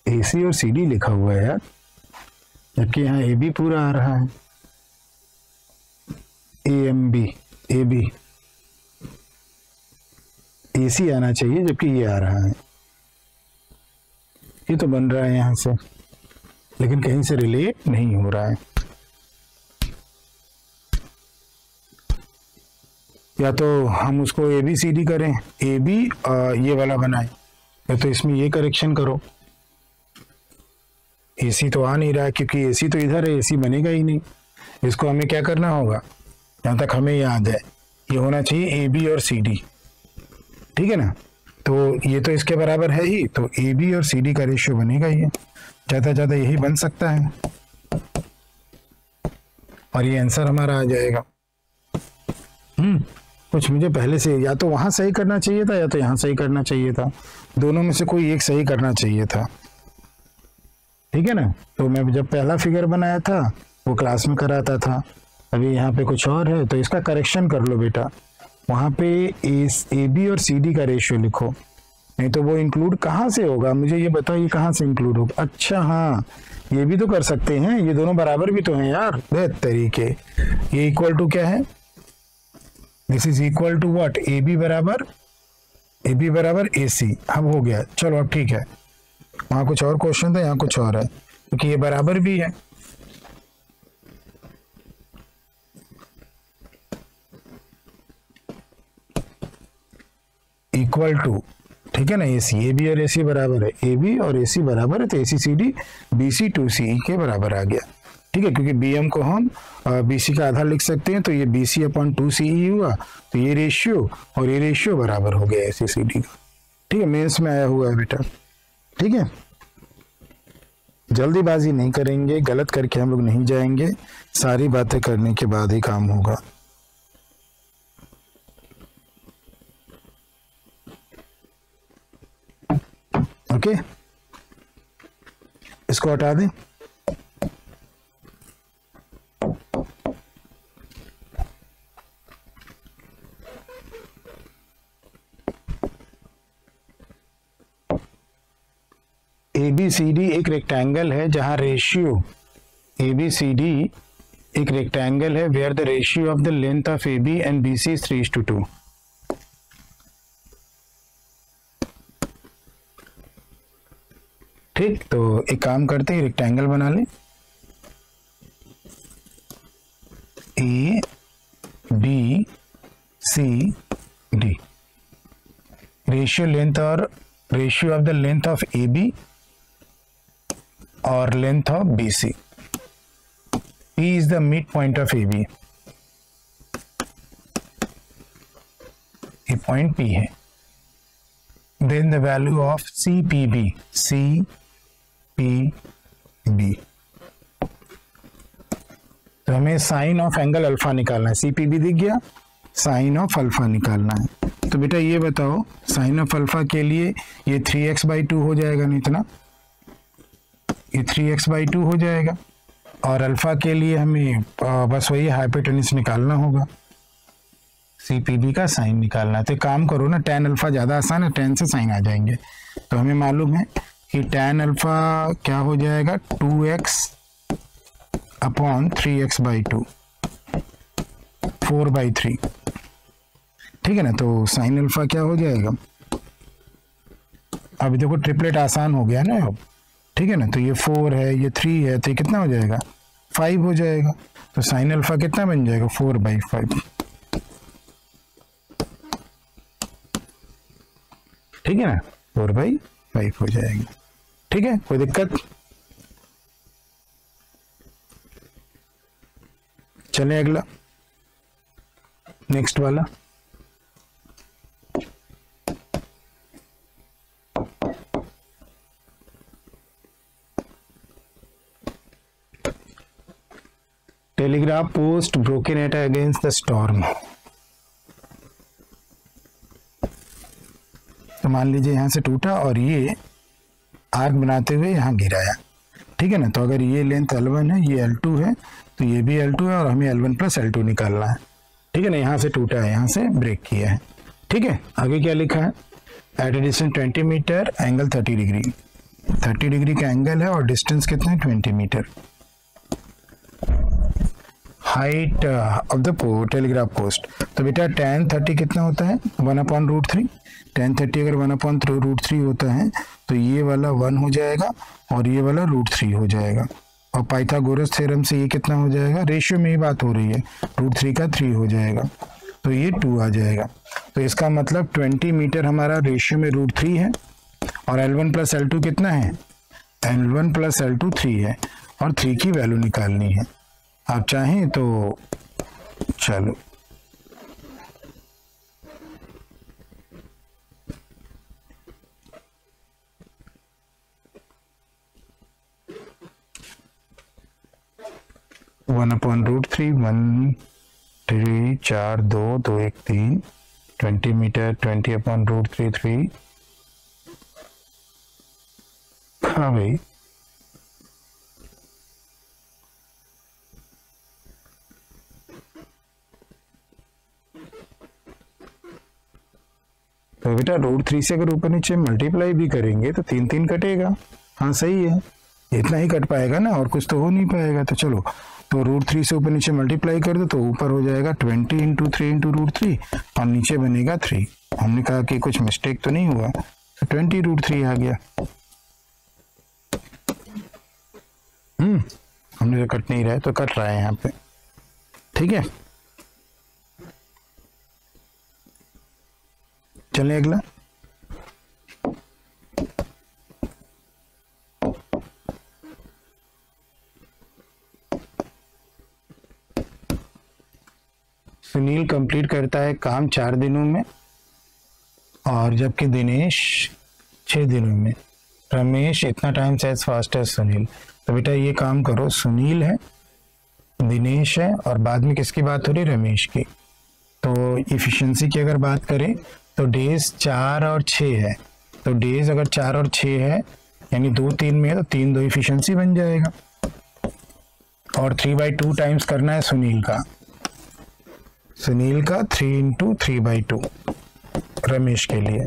AC और CD लिखा हुआ है यार, जबकि यहाँ AB पूरा आ रहा है, AMB AB, AC आना चाहिए जबकि ये आ रहा है। ये तो बन रहा है यहाँ से, लेकिन कहीं से रिलेट नहीं हो रहा है। या तो हम उसको ABCD करें, AB ये वाला बनाए, या तो इसमें ये करेक्शन करो। AC तो आ नहीं रहा है क्योंकि AC तो इधर है, AC बनेगा ही नहीं। इसको हमें क्या करना होगा, जहाँ तक हमें याद है ये होना चाहिए AB और CD, ठीक है ना। तो ये तो इसके बराबर है ही, तो AB और CD का रेशियो बनेगा ही है, ज़्यादा से ज़्यादा यही बन सकता है, और ये आंसर हमारा आ जाएगा। कुछ मुझे पहले से या तो वहाँ सही करना चाहिए था या तो यहाँ सही करना चाहिए था, दोनों में से कोई एक सही करना चाहिए था, ठीक है ना। तो मैं जब पहला फिगर बनाया था वो क्लास में कराता था, अभी यहाँ पे कुछ और है, तो इसका करेक्शन कर लो बेटा। वहाँ पे AB और CD का रेशियो लिखो, नहीं तो वो इंक्लूड कहाँ से होगा, मुझे ये बताओ, ये कहाँ से इंक्लूड होगा। अच्छा हाँ, ये भी तो कर सकते हैं, ये दोनों बराबर भी तो हैं यार, बेहतर तरीके। ये इक्वल टू क्या है, this is equal to what, AB बराबर AC। अब हो गया, चलो अब ठीक है। वहाँ कुछ और क्वेश्चन था, यहाँ कुछ और है, क्योंकि ये बराबर भी है। इक्वल टू, ठीक है ना, AB और AC बराबर है, AB और AC बराबर है, तो ACCD BC 2CE के बराबर आ गया, ठीक है। क्योंकि BM को हम BC का आधा लिख सकते हैं, तो ये BC/2CE हुआ, तो ये रेशियो और ये रेशियो बराबर हो गया ACCD का, ठीक है। मेंस में आया हुआ है बेटा, ठीक है। जल्दीबाजी नहीं करेंगे, गलत करके हम लोग नहीं जाएंगे, सारी बातें करने के बाद ही काम होगा। ओके, इसको हटा दें। ABCD एक रेक्टेंगल है जहां रेशियो, ABCD एक रेक्टेंगल है where the ratio of the length of AB and BC is 3:2। ठीक, तो एक काम करते हैं, रेक्टेंगल बना लें, ABCD, रेशियो लेंथ और ratio of the length of AB और length of BC, P is the midpoint of AB, ये पॉइंट P है। Then the value of CPB, तो हमें साइन ऑफ एंगल अल्फा निकालना है। CPB दिख गया, साइन ऑफ अल्फा निकालना है। तो बेटा ये बताओ, साइन ऑफ अल्फा के लिए ये 3x/2 हो जाएगा, नहीं इतना, ये 3x/2 हो जाएगा। और अल्फा के लिए हमें बस वही हाइपोटेन्यूज निकालना होगा, CPB का साइन निकालना है। तो काम करो ना, tan अल्फा ज़्यादा आसान है, tan से साइन आ जाएंगे। तो हमें मालूम है कि tan अल्फा क्या हो जाएगा, 2x/3x/2, 4/3, ठीक है ना। तो साइन अल्फा क्या हो जाएगा, अभी देखो ट्रिपलेट आसान हो गया ना अब, ठीक है ना। तो ये 4 है, ये 3 है, तो ये कितना हो जाएगा, 5 हो जाएगा। तो साइन अल्फा कितना बन जाएगा, 4/5, ठीक है ना, 4/5 हो जाएगा। ठीक है, कोई दिक्कत। चले अगला, नेक्स्ट वाला। Telegraph post broken at against the storm. तो मान लीजिए यहां से टूटा और ये आर्क बनाते हुए यहां गिराया, ठीक है ना। तो अगर ये लेंथ L1 है, ये L2 है, तो ये भी L2 है और हमें L1 + L2 निकालना है, ठीक है ना। यहाँ से टूटा है, यहाँ से ब्रेक किया है, ठीक है। आगे क्या लिखा है, at a distance 20 metre, angle 30 degree, 30 degree का एंगल है और डिस्टेंस कितना है, 20 metre. Height of the telegraph post. तो बेटा tan 30 कितना होता है, 1/√3। tan 30 अगर 1/√3 होता है तो ये वाला 1 हो जाएगा और ये वाला √3 हो जाएगा। और पाइथागोरस थ्योरम से ये कितना हो जाएगा, रेशियो में ही बात हो रही है, √3 का 3 हो जाएगा, तो ये 2 आ जाएगा। तो इसका मतलब 20 मीटर हमारा रेशियो में √3 है और L1 + L2 कितना है, L1 + L2 3 है और 3 की वैल्यू निकालनी है। आप चाहें तो चलो वन अपॉन √3, 1 3 4 2 2 1 3, 20 मीटर, 20/√3 3। हाँ भाई, तो बेटा √3 से अगर ऊपर नीचे मल्टीप्लाई भी करेंगे तो 3 3 कटेगा। हाँ सही है, इतना ही कट पाएगा ना, और कुछ तो हो नहीं पाएगा। तो चलो, तो √3 से ऊपर नीचे मल्टीप्लाई कर दो तो ऊपर हो जाएगा 20 × 3 × √3 और नीचे बनेगा 3। हमने कहा कि कुछ मिस्टेक तो नहीं हुआ, तो 20 √3 आ गया। हमने तो कट नहीं रहा है, तो कट रहा है यहाँ पे, ठीक है। चलें अगला। सुनील कंप्लीट करता है काम 4 दिनों में और जबकि दिनेश 6 दिनों में। रमेश इतना टाइम से एज फास्ट एज सुनील। तो बेटा ये काम करो, सुनील है, दिनेश है और बाद में किसकी बात हो रही, रमेश की। तो इफिशिएंसी की अगर बात करें तो डेज 4 और 6 है। तो डेज अगर 4 और 6 है यानी 2 3 में है तो 3 2 इफिशिएंसी बन जाएगा। और 3/2 टाइम्स करना है सुनील का, 3 × 3/2 रमेश के लिए,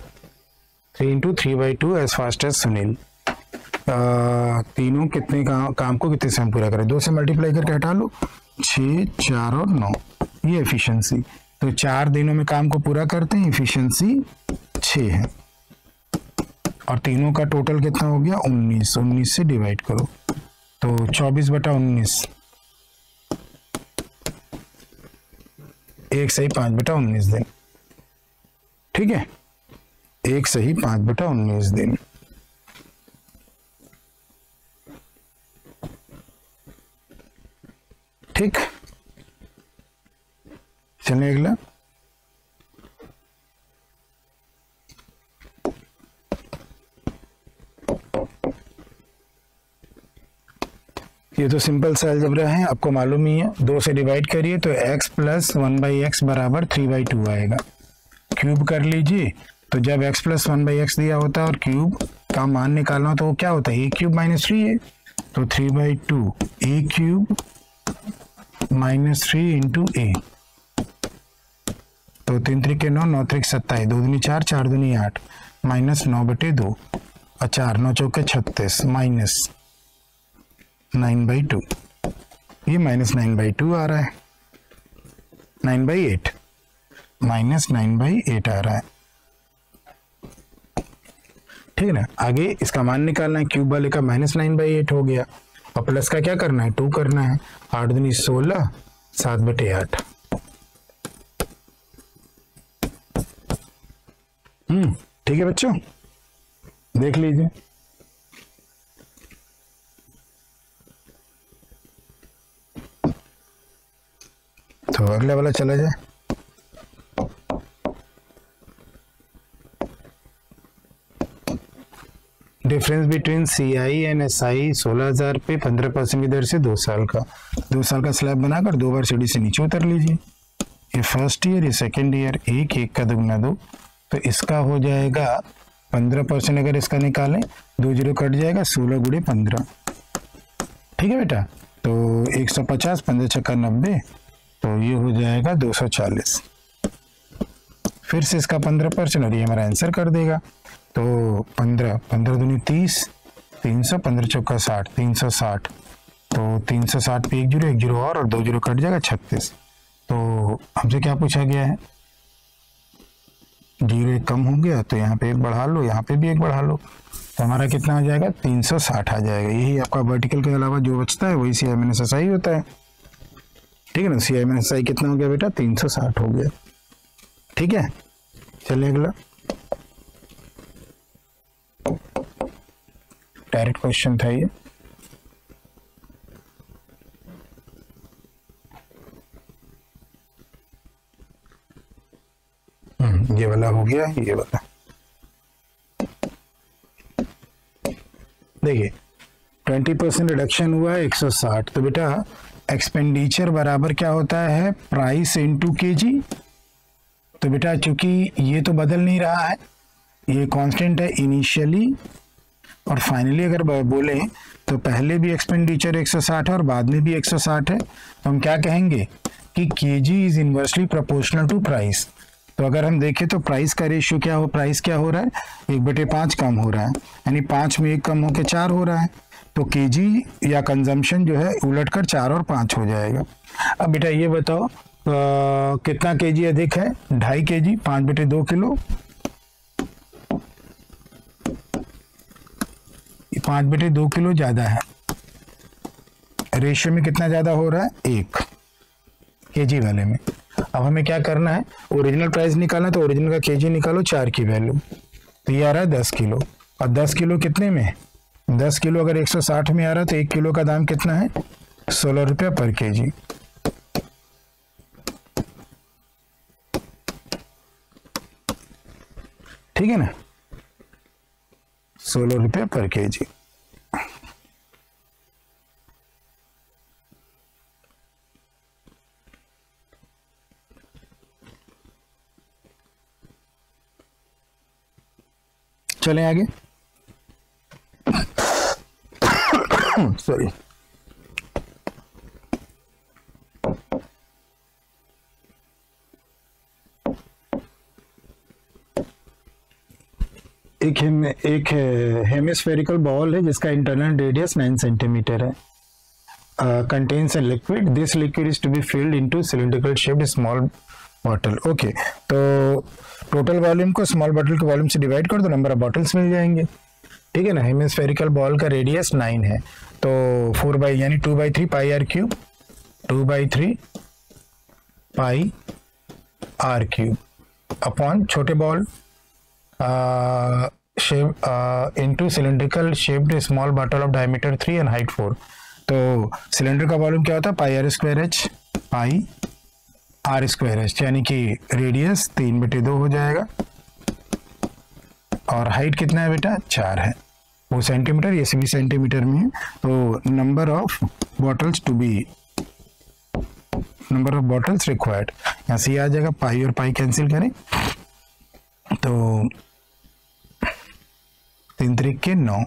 3 × 3/2 एज फास्ट एज सुनील। तीनों कितने काम को कितने से हम पूरा करें, 2 से मल्टीप्लाई करके हटा लो, 6 4 और 9, ये एफिशिएंसी। तो 4 दिनों में काम को पूरा करते हैं, एफिशिएंसी 6 है और तीनों का टोटल कितना हो गया, 19। 19 से डिवाइड करो तो 24/19, 1 सही 5/19 दिन, ठीक है, 1 सही 5/19 दिन। ठीक, चलिए अगला। ये तो सिंपल सा अलजेब्रा है, आपको मालूम ही है। 2 से डिवाइड करिए तो x प्लस 1/x बराबर 3/2 आएगा। क्यूब कर लीजिए तो जब x प्लस 1/x दिया होता है और क्यूब का मान निकालना तो वो क्या होता है, a क्यूब माइनस 3 है, तो 3/2 a cube minus 3 into a। तो 3 3 के 9, 9 3 27, 2 दूनी 4, 4 दूनी 8, माइनस 9/2 और 4 9 चौके 36 माइनस 9/2। ये माइनस 9/2 आ रहा है, 9/8 माइनस 9/8 आ रहा है। ठीक है ना। आगे इसका मान निकालना है, क्यूब वाले का माइनस 9/8 हो गया और प्लस का क्या करना है, 2 करना है। 8 दूनी 16, 7/8। ठीक है बच्चों, देख लीजिए। तो अगला वाला चला जाए। Difference between CI and SI 16,000 पे 15% की दर से 2 साल का। 2 साल का स्लैब बनाकर 2 बार सीढ़ी से नीचे उतर लीजिए। ये फर्स्ट ईयर, ये सेकेंड ईयर। 1 का दुगना 2, तो इसका हो जाएगा 15%। अगर इसका निकालें 2 0 कट जाएगा, 16 गुणे 15। ठीक है बेटा, तो 150, 15 छक्का 90, तो ये हो जाएगा 240। फिर से इसका 15% और ये हमारा आंसर कर देगा। तो 15 15 दूनी 30, 300, 15 चौका 60, 360। तो 360 पे 1 0 1 0 और 2 0 कट जाएगा, 36। तो हमसे क्या पूछा गया है, 0 कम हो गया तो यहाँ पे 1 बढ़ा लो, यहाँ पे भी 1 बढ़ा लो, तो हमारा कितना हो जाएगा, 360 आ जाएगा। यही आपका वर्टिकल के अलावा जो बचता है वही CI माइनस SI होता है। ठीक है ना। CI माइनस SI कितना हो गया बेटा, 360 हो गया। ठीक है, चलिए अगला। डायरेक्ट क्वेश्चन था ये। ये वाला हो गया, ये वाला देखिए 20% रिडक्शन हुआ है 160। तो बेटा एक्सपेंडिचर बराबर क्या होता है, प्राइस इनटू केजी। तो बेटा चूंकि ये तो बदल नहीं रहा है, ये कांस्टेंट है इनिशियली और फाइनली। अगर बोले तो पहले भी एक्सपेंडिचर 160 है और बाद में भी 160 है, तो हम क्या कहेंगे कि KG is inversely proportional to price. तो अगर हम देखें तो प्राइस का रेशियो क्या हो, प्राइस क्या हो रहा है, 1/5 कम हो रहा है, यानी 5 में 1 कम होकर 4 हो रहा है। तो केजी या कंजम्पशन जो है उलटकर 4 और 5 हो जाएगा। अब बेटा ये बताओ कितना केजी अधिक है, 2.5 kg, 5/2 किलो। 5/2 किलो ज्यादा है, रेशियो में कितना ज्यादा हो रहा है, 1 केजी वाले में। अब हमें क्या करना है, ओरिजिनल प्राइस निकालना, तो ओरिजिनल का केजी निकालो, 4 की वैल्यू, तो ये आ रहा है 10 किलो। और 10 किलो कितने में, 10 किलो अगर 160 में आ रहा है तो 1 किलो का दाम कितना है, 16 रुपया पर केजी। ठीक है ना, 16 रुपये पर केजी। चलें आगे। सॉरी, एक हेमिस्फेरिकल बॉल है जिसका इंटरनल रेडियस 9 सेंटीमीटर है। Contains a liquid, this liquid is to be filled into cylindrical shaped small bottle. Okay, तो टोटल वॉल्यूम को स्मॉल बॉटल के वॉल्यूम से डिवाइड कर दो, नंबर ऑफ बॉटल्स मिल जाएंगे। ठीक है ना। हेमिस्फेरिकल बॉल का रेडियस 9 है, तो 4 बाई यानी 2/3 pi R cube, 2/3 pi R cube upon छोटे ball shape into cylindrical shaped small bottle of diameter 3 and height 4। तो सिलेंडर का वॉल्यूम क्या होता है, pi R square H, pi R square H, यानी कि रेडियस 3/2 हो जाएगा और हाइट कितना है बेटा, 4 है। वो सेंटीमीटर, ये भी सेंटीमीटर में है। तो number of bottles to be, number of bottles required, यहाँ से आ जाएगा, पाई और पाई कैंसिल करें तो 3 त्रिक के 9,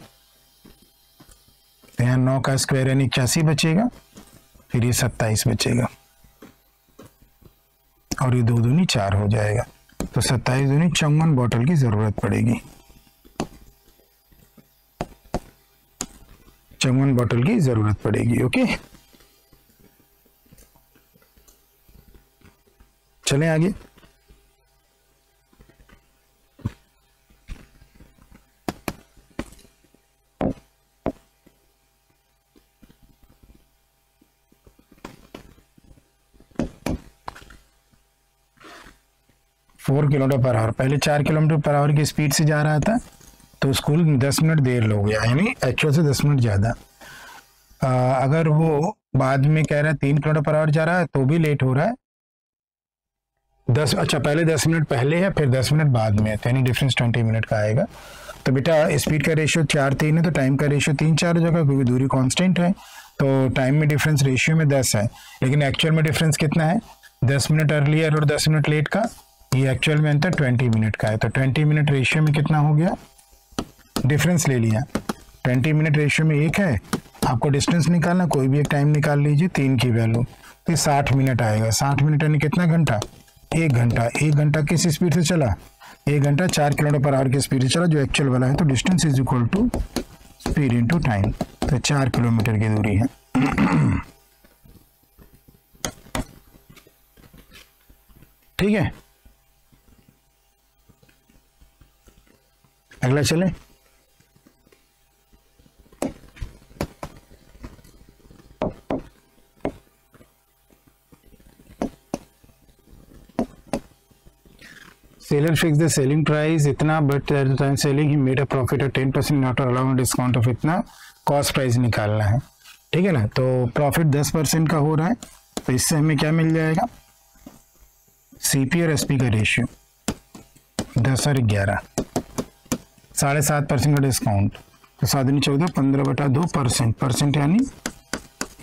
तो यहाँ 9 का स्क्वायर यानी 81 बचेगा, फिर ये 27 बचेगा और ये 2 दूनी 4 हो जाएगा। तो 27 दूनी 54 बॉटल की जरूरत पड़ेगी, 54 बॉटल की जरूरत पड़ेगी। ओके, चलें आगे। फोर किलोमीटर पर आवर, पहले 4 किलोमीटर पर आवर की स्पीड से जा रहा था तो स्कूल 10 मिनट देर हो गया, यानी एक्चुअल से 10 मिनट ज़्यादा। अगर वो बाद में कह रहा है 3 किलोमीटर पर आवर जा रहा है तो भी लेट हो रहा है। 10, अच्छा पहले 10 मिनट पहले है फिर 10 मिनट बाद में है, तो यानी डिफरेंस 20 मिनट का आएगा। तो बेटा स्पीड का रेशियो 4-3 है तो टाइम का रेशियो 3-4 हो जाएगा, क्योंकि दूरी कांस्टेंट है तो टाइम में डिफरेंस रेशियो में 10 है, लेकिन एक्चुअल में डिफरेंस कितना है, 10 मिनट अर्लियर और 10 मिनट लेट का, ये एक्चुअल में अंतर 20 मिनट का है। तो 20 मिनट रेशियो में कितना हो गया, डिफरेंस ले लिया, 20 मिनट रेशियो में 1 है, आपको डिस्टेंस निकालना, कोई भी एक टाइम निकाल लीजिए 3 की वैल्यू, तो 60 मिनट आएगा। 60 मिनट यानी कितना घंटा, 1 घंटा। 1 घंटा किस स्पीड से चला, 1 घंटा 4 किलोमीटर पर आवर की स्पीड से चला, जो एक्चुअल वाला है। तो distance is equal to speed into time, तो 4 किलोमीटर की दूरी है। ठीक है, अगला चले। Seller fix the selling price इतना, but at the time selling he made a profit of 10% not allowed discount of इतना, कॉस्ट प्राइस निकालना है। ठीक है ना, तो प्रॉफिट 10% का हो रहा है, तो इससे हमें क्या मिल जाएगा, सीपी और एसपी का रेशियो 10 और 11, 7.5% का डिस्काउंट, तो 7×14 15/2%, परसेंट यानी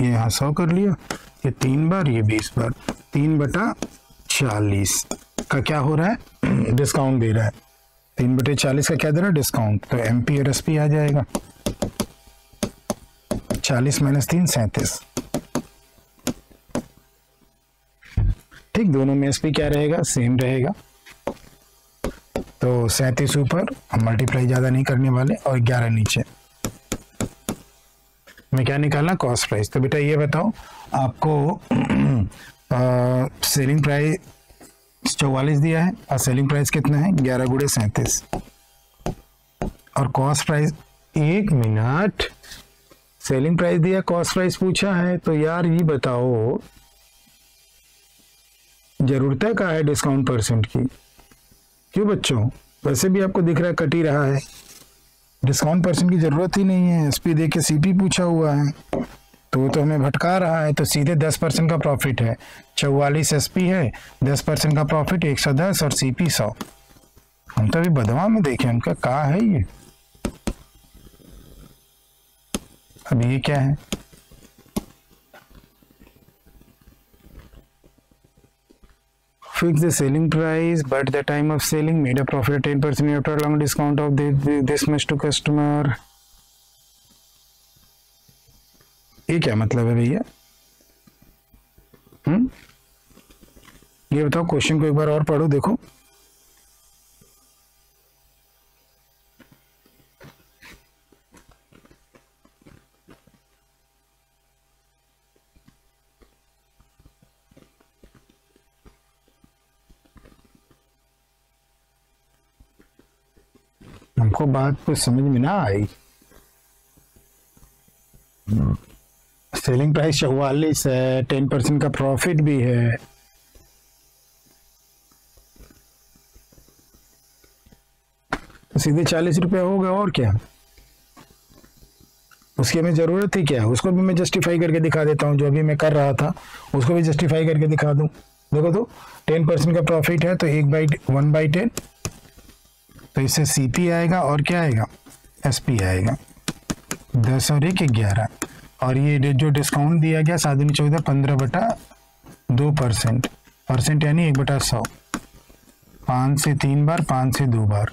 ये यहाँ 100 कर लिया, ये 3 बार, ये 20 बार, 3/40 का क्या हो रहा है, डिस्काउंट दे रहा है। 3/40 का क्या दे रहा है, डिस्काउंट, तो एमपी और एसपी आ जाएगा, 40 - 3 37। ठीक, दोनों में एसपी क्या रहेगा, सेम रहेगा, तो 37 ऊपर, हम मल्टीप्लाई ज्यादा नहीं करने वाले, और 11 नीचे। मैं क्या निकालना, कॉस्ट प्राइस। तो बेटा ये बताओ आपको सेलिंग प्राइस 44 दिया है और सेलिंग प्राइस कितना है, 11 × 37, और cost price, 1 minute, selling price दिया, कॉस्ट प्राइस पूछा है, तो यार ये बताओ जरूरत है क्या है डिस्काउंट परसेंट की, क्यों बच्चों, वैसे भी आपको दिख रहा है कट ही रहा है, डिस्काउंट परसेंट की जरूरत ही नहीं है, एसपी दे के सीपी पूछा हुआ है, तो वो तो हमें भटका रहा है। तो सीधे 10% का प्रॉफिट है, 44 एसपी है, 10% का प्रॉफिट 110 और सीपी 100। हम तो अभी बदवा में देखें उनका कहा है ये, अब ये क्या है, fix the selling price but the time of selling made a profit 10% after long discount of this much to customer। ये क्या मतलब है भैया, ये बताओ, क्वेश्चन को एक बार और पढ़ो, देखो हमको बात कुछ समझ में ना आई। सेलिंग प्राइस 44 है, 10% का प्रॉफिट भी है, तो सीधे 40 रुपया होगा, और क्या, उसकी हमें ज़रूरत थी क्या, उसको भी मैं जस्टिफाई करके दिखा देता हूँ, जो अभी मैं कर रहा था उसको भी जस्टिफाई करके दिखा दूँ। देखो तो 10% का प्रॉफिट है तो 1/10, तो इससे CP आएगा और क्या आएगा, SP आएगा। 10 और 1 11, और ये जो डिस्काउंट दिया गया 7 दूनी 14, 15/2%, परसेंट यानी 1/100, 5 से 3 बार, 5 से 2 बार,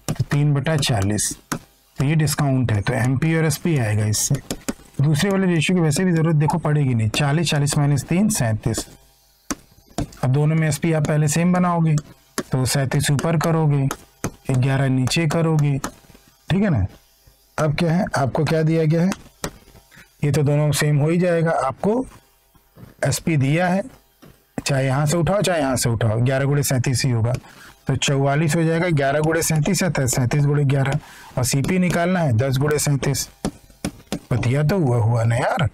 तो 3/40, तो ये डिस्काउंट है, तो MP और SP आएगा इससे। दूसरे वाले रेशियो की वैसे भी जरूरत देखो पड़ेगी नहीं, 40 40 - 3 37। अब दोनों में SP आप पहले सेम बनाओगे तो 37 ऊपर करोगे, 11 नीचे करोगे, ठीक है ना। अब क्या है, आपको क्या दिया गया है, ये तो दोनों सेम हो ही जाएगा। आपको SP दिया है, चाहे यहाँ से उठाओ चाहे यहाँ से उठाओ, 11 × 37 ही होगा, तो 44 हो जाएगा। 11 × 37 है, 37 × 11, और CP निकालना है 10 × 37। बतिया तो हुआ ना यार,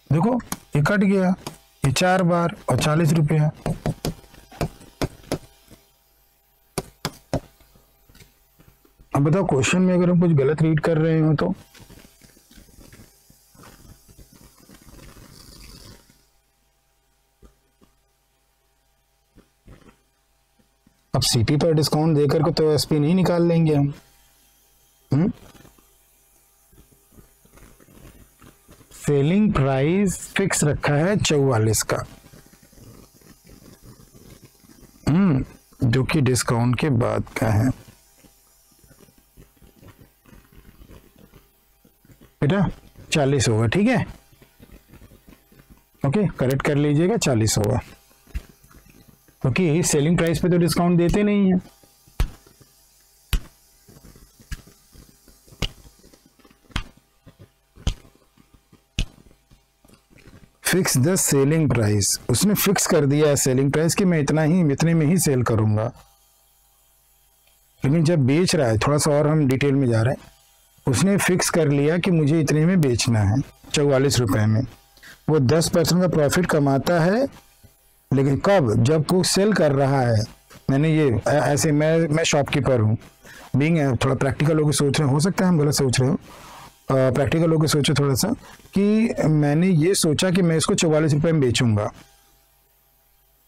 देखो ये कट गया, ये 4 बार और 40 रुपया। अब बताओ क्वेश्चन में अगर हम कुछ गलत रीड कर रहे हो तो अब CP पर डिस्काउंट देकर के तो SP नहीं निकाल लेंगे हम। सेलिंग प्राइस फिक्स रखा है 44 का, जो कि डिस्काउंट के बाद का है बेटा, 40 होगा, ठीक है, ओके करेक्ट कर लीजिएगा, 40 होगा, क्योंकि सेलिंग प्राइस पे तो डिस्काउंट देते नहीं है। फिक्स द सेलिंग प्राइस, उसने फिक्स कर दिया है सेलिंग प्राइस कि मैं इतने में ही सेल करूंगा, लेकिन जब बेच रहा है, थोड़ा सा और हम डिटेल में जा रहे हैं, उसने फिक्स कर लिया कि मुझे इतने में बेचना है 44 रुपए में। वो 10% का प्रॉफिट कमाता है, लेकिन कब, जब वो सेल कर रहा है। मैंने ये ऐसे, मैं शॉपकीपर हूँ, बीइंग थोड़ा प्रैक्टिकल होकर सोच रहे, हो सकता है हम गलत सोच रहे हो, प्रैक्टिकल होकर सोचो थोड़ा सा, कि मैंने ये सोचा कि मैं इसको 44 रुपए में बेचूंगा,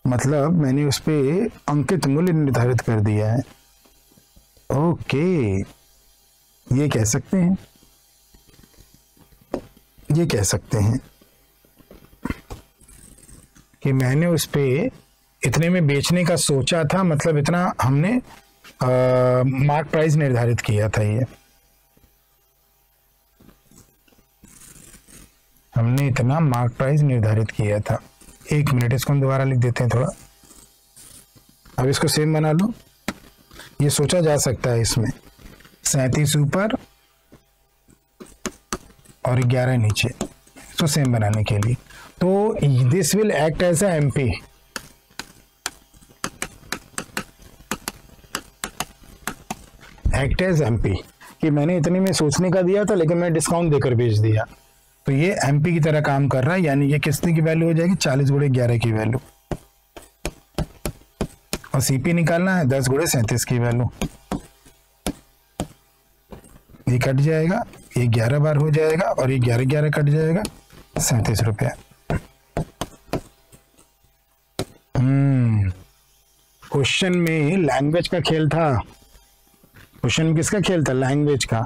मतलब मैंने उस पर अंकित मूल्य निर्धारित कर दिया है। ओके, ये कह सकते हैं, ये कह सकते हैं कि मैंने उस पे इतने में बेचने का सोचा था, मतलब इतना हमने मार्क प्राइस निर्धारित किया था। ये हमने इतना मार्क प्राइस निर्धारित किया था। 1 मिनट, इसको हम दोबारा लिख देते हैं थोड़ा। अब इसको सेम बना लो, ये सोचा जा सकता है इसमें 37 ऊपर और 11 नीचे, इसको सेम बनाने के लिए। तो this will act as a MP, act as MP, कि मैंने इतने में सोचने का दिया था लेकिन मैं डिस्काउंट देकर बेच दिया, तो ये MP की तरह काम कर रहा है। यानी ये कितने की वैल्यू हो जाएगी, 40 × 11 की वैल्यू, और CP निकालना है 10 × 37 की वैल्यू। ये कट जाएगा, ये 11 बार हो जाएगा, और ये 11 11 कट जाएगा, 37 रुपया। क्वेश्चन में लैंग्वेज का खेल था। क्वेश्चन में किसका खेल था, लैंग्वेज का,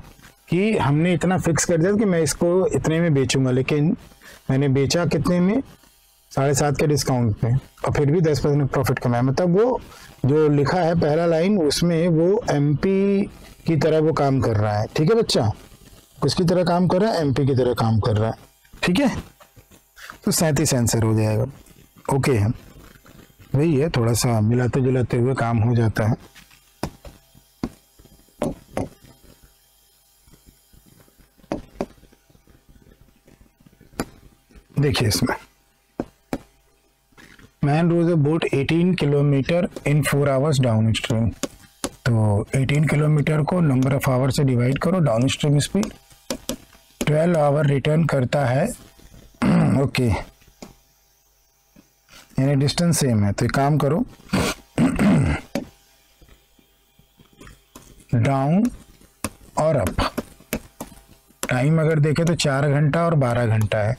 कि हमने इतना फिक्स कर दिया कि मैं इसको इतने में बेचूंगा, लेकिन मैंने बेचा कितने में, 7.5 के डिस्काउंट पे, और फिर भी 10% प्रॉफिट कमाया। मतलब वो जो लिखा है पहला लाइन, उसमें वो MP की तरह वो काम कर रहा है। ठीक है बच्चा, किसकी तरह काम कर रहा है, MP की तरह काम कर रहा है। ठीक है, तो 37 आंसर हो जाएगा। ओके है, वही है, थोड़ा सा मिलाते जुलाते हुए काम हो जाता है। देखिए इसमें, man rows a boat 18 kilometre in 4 hours downstream. तो 18 किलोमीटर को नंबर ऑफ आवर से डिवाइड करो, downstream speed 12 hour return करता है। ओके, यानी डिस्टेंस सेम है, तो एक काम करो, डाउन और अप, टाइम अगर देखें तो 4 घंटा और 12 घंटा है,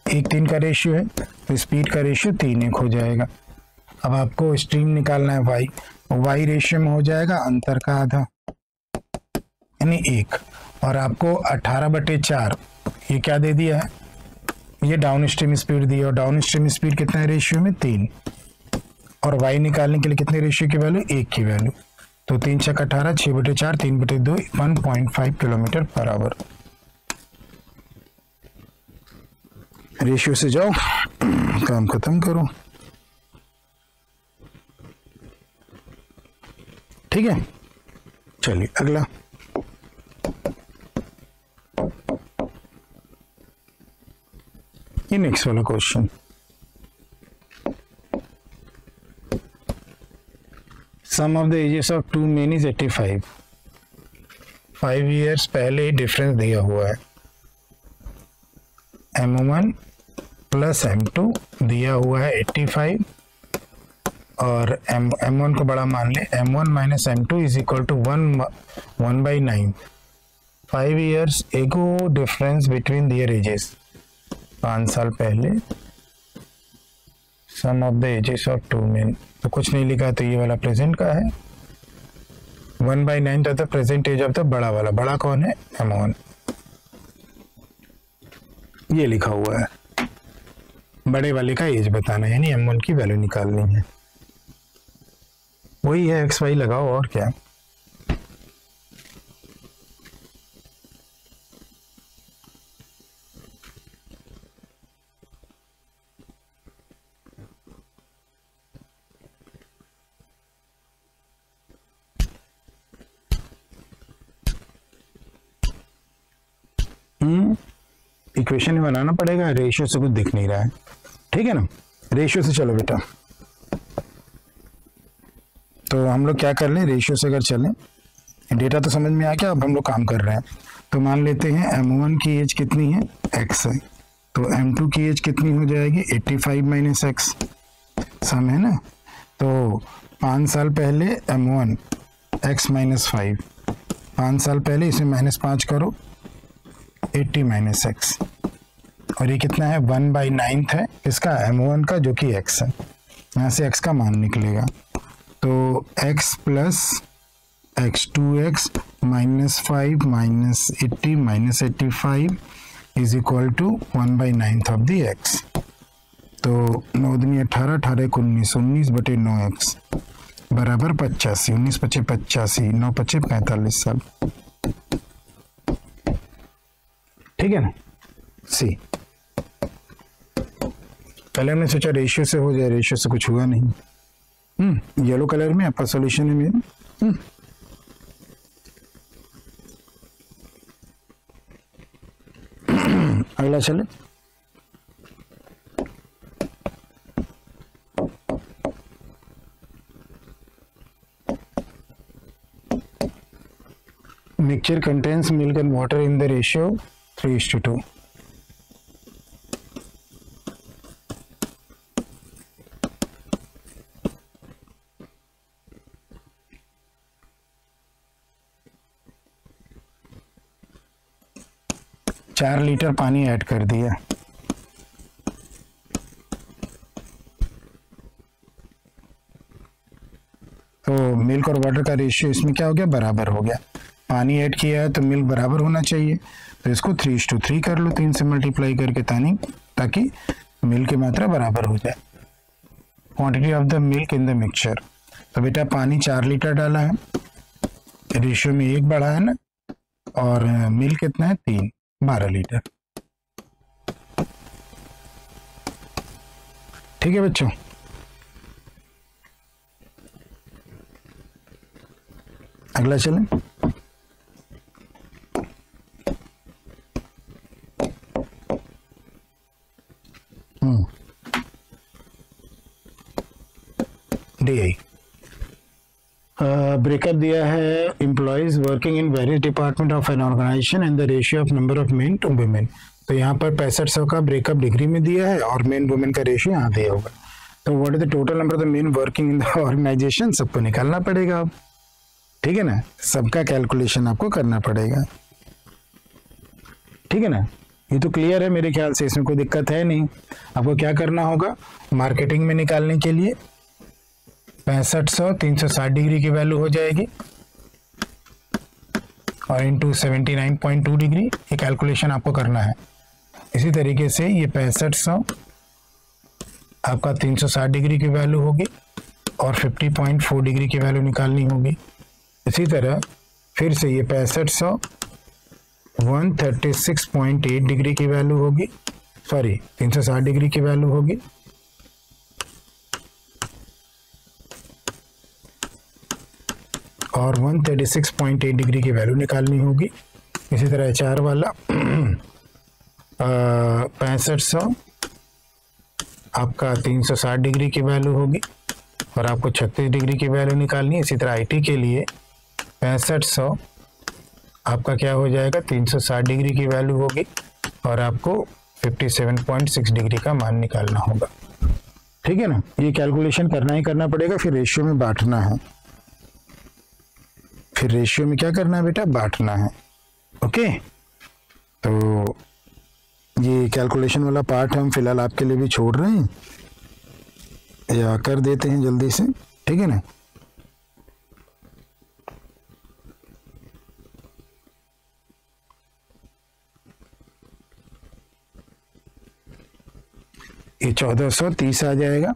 1:3 का रेशियो है, तो स्पीड का रेशियो 3:1 हो जाएगा। अब आपको स्ट्रीम निकालना है वाई, वाई रेशियो में हो जाएगा अंतर का आधा यानी 1, और आपको 18/4 ये क्या दे दिया है, ये डाउन स्ट्रीम स्पीड दी है, और डाउन स्ट्रीम स्पीड कितना है रेशियो में 3, और वाई निकालने के लिए कितने रेशियो की वैल्यू, 1 की वैल्यू, तो 3 × 18 6/4 3/2 1.5 किलोमीटर पर आवर। रेशियो से जाओ काम खत्म करो, ठीक है। चलिए अगला, ये नेक्स्ट वाला question, sum of the ages of two men is 85, 5 years पहले डिफरेंस दिया हुआ है, M1 प्लस M2 दिया हुआ है 85, और M1 को बड़ा मान ले, M1 minus M2 is equal to 1/9, 5 years ago difference between their ages, 5 साल पहले, sum of the ages of two men, तो कुछ नहीं लिखा, तो ये वाला प्रेजेंट का है, 1/9 तो the present age of the बड़ा वाला, बड़ा कौन है, M1, ये लिखा हुआ है, बड़े वाले का एज बताना है, यानी M1 की वैल्यू निकालनी है, वही है XY लगाओ और क्या। इक्वेशन में बनाना पड़ेगा, रेशियो से कुछ दिख नहीं रहा है, ठीक है ना। रेशियो से चलो बेटा, तो हम लोग क्या कर लें, रेशियो से अगर चलें, डेटा तो समझ में आ गया, अब हम लोग काम कर रहे हैं, तो मान लेते हैं M1 की एज कितनी है, x है, तो M2 की एज कितनी हो जाएगी, 85 माइनस x, सम है ना, तो 5 साल पहले M1 x माइनस 5, 5 साल पहले इसे -5 करो, 80 माइनस x, और ये कितना है, 1/9 है इसका, M1 का, जो कि x है, यहाँ से x का मान निकलेगा, तो x plus x 2x minus 5 minus 80 minus 85 is equal to 1/9 of the x, तो 9 दूनी 18, 18 19, 19/9x बराबर 85, 19 × 5 = 85, 9 × 5 = 45 साल, ठीक है ना। सी, पहले हमने सोचा रेशियो से हो जाए, रेशियो से कुछ हुआ नहीं, येलो कलर में आपका सॉल्यूशन है मेरा, अगला चले, mixture contains milk and water in the ratio 3:2, चार लीटर पानी ऐड कर दिया, तो मिल्क और वाटर का रेशियो इसमें क्या हो गया, बराबर हो गया, पानी ऐड किया है तो मिल्क बराबर होना चाहिए, तो इसको 3:3 कर लो, 3 से मल्टीप्लाई करके, ताकि मिल्क की मात्रा बराबर हो जाए, quantity of the milk in the mixture, तो बेटा पानी 4 लीटर डाला है, रेशियो में 1 बढ़ा है ना, और मिल्क कितना है 3, 12 लीटर, ठीक है बच्चों। अगला चलें, DI ब्रेकअप दिया है, employees working in various department of an organisation and the ratio of number of men to women, तो यहाँ पर 6500 का ब्रेकअप डिग्री में दिया है, और मेन वुमेन का रेशियो यहाँ दिया होगा, तो what is the total number of the men working in the organisation, सबको निकालना पड़ेगा अब, ठीक है ना, सबका कैलकुलेशन आपको करना पड़ेगा। ठीक है ना, ये तो क्लियर है मेरे ख्याल से, इसमें कोई दिक्कत है नहीं। आपको क्या करना होगा, मार्केटिंग में निकालने के लिए 6500 360 डिग्री की वैल्यू हो जाएगी और इंटू 79.2 डिग्री, ये कैलकुलेशन आपको करना है। इसी तरीके से ये 6500 आपका 360 डिग्री की वैल्यू होगी और 50.4 डिग्री की वैल्यू निकालनी होगी। इसी तरह फिर से ये 6500 136.8 डिग्री की वैल्यू होगी, सॉरी 360 डिग्री की वैल्यू होगी और 136.8 डिग्री की वैल्यू निकालनी होगी। इसी तरह HR वाला 6500 आपका 360 डिग्री की वैल्यू होगी और आपको 36 डिग्री की वैल्यू निकालनी है। इसी तरह IT के लिए 6500 आपका क्या हो जाएगा, 360 डिग्री की वैल्यू होगी और आपको 57.6 डिग्री का मान निकालना होगा। ठीक है ना, ये कैलकुलेशन करना ही करना पड़ेगा, फिर रेशियो में बांटना है। फिर रेशियो में क्या करना है बेटा, बांटना है। ओके, तो ये कैलकुलेशन वाला पार्ट हम फिलहाल आपके लिए भी छोड़ रहे हैं या कर देते हैं जल्दी से, ठीक है ना। ये 1430 आ जाएगा,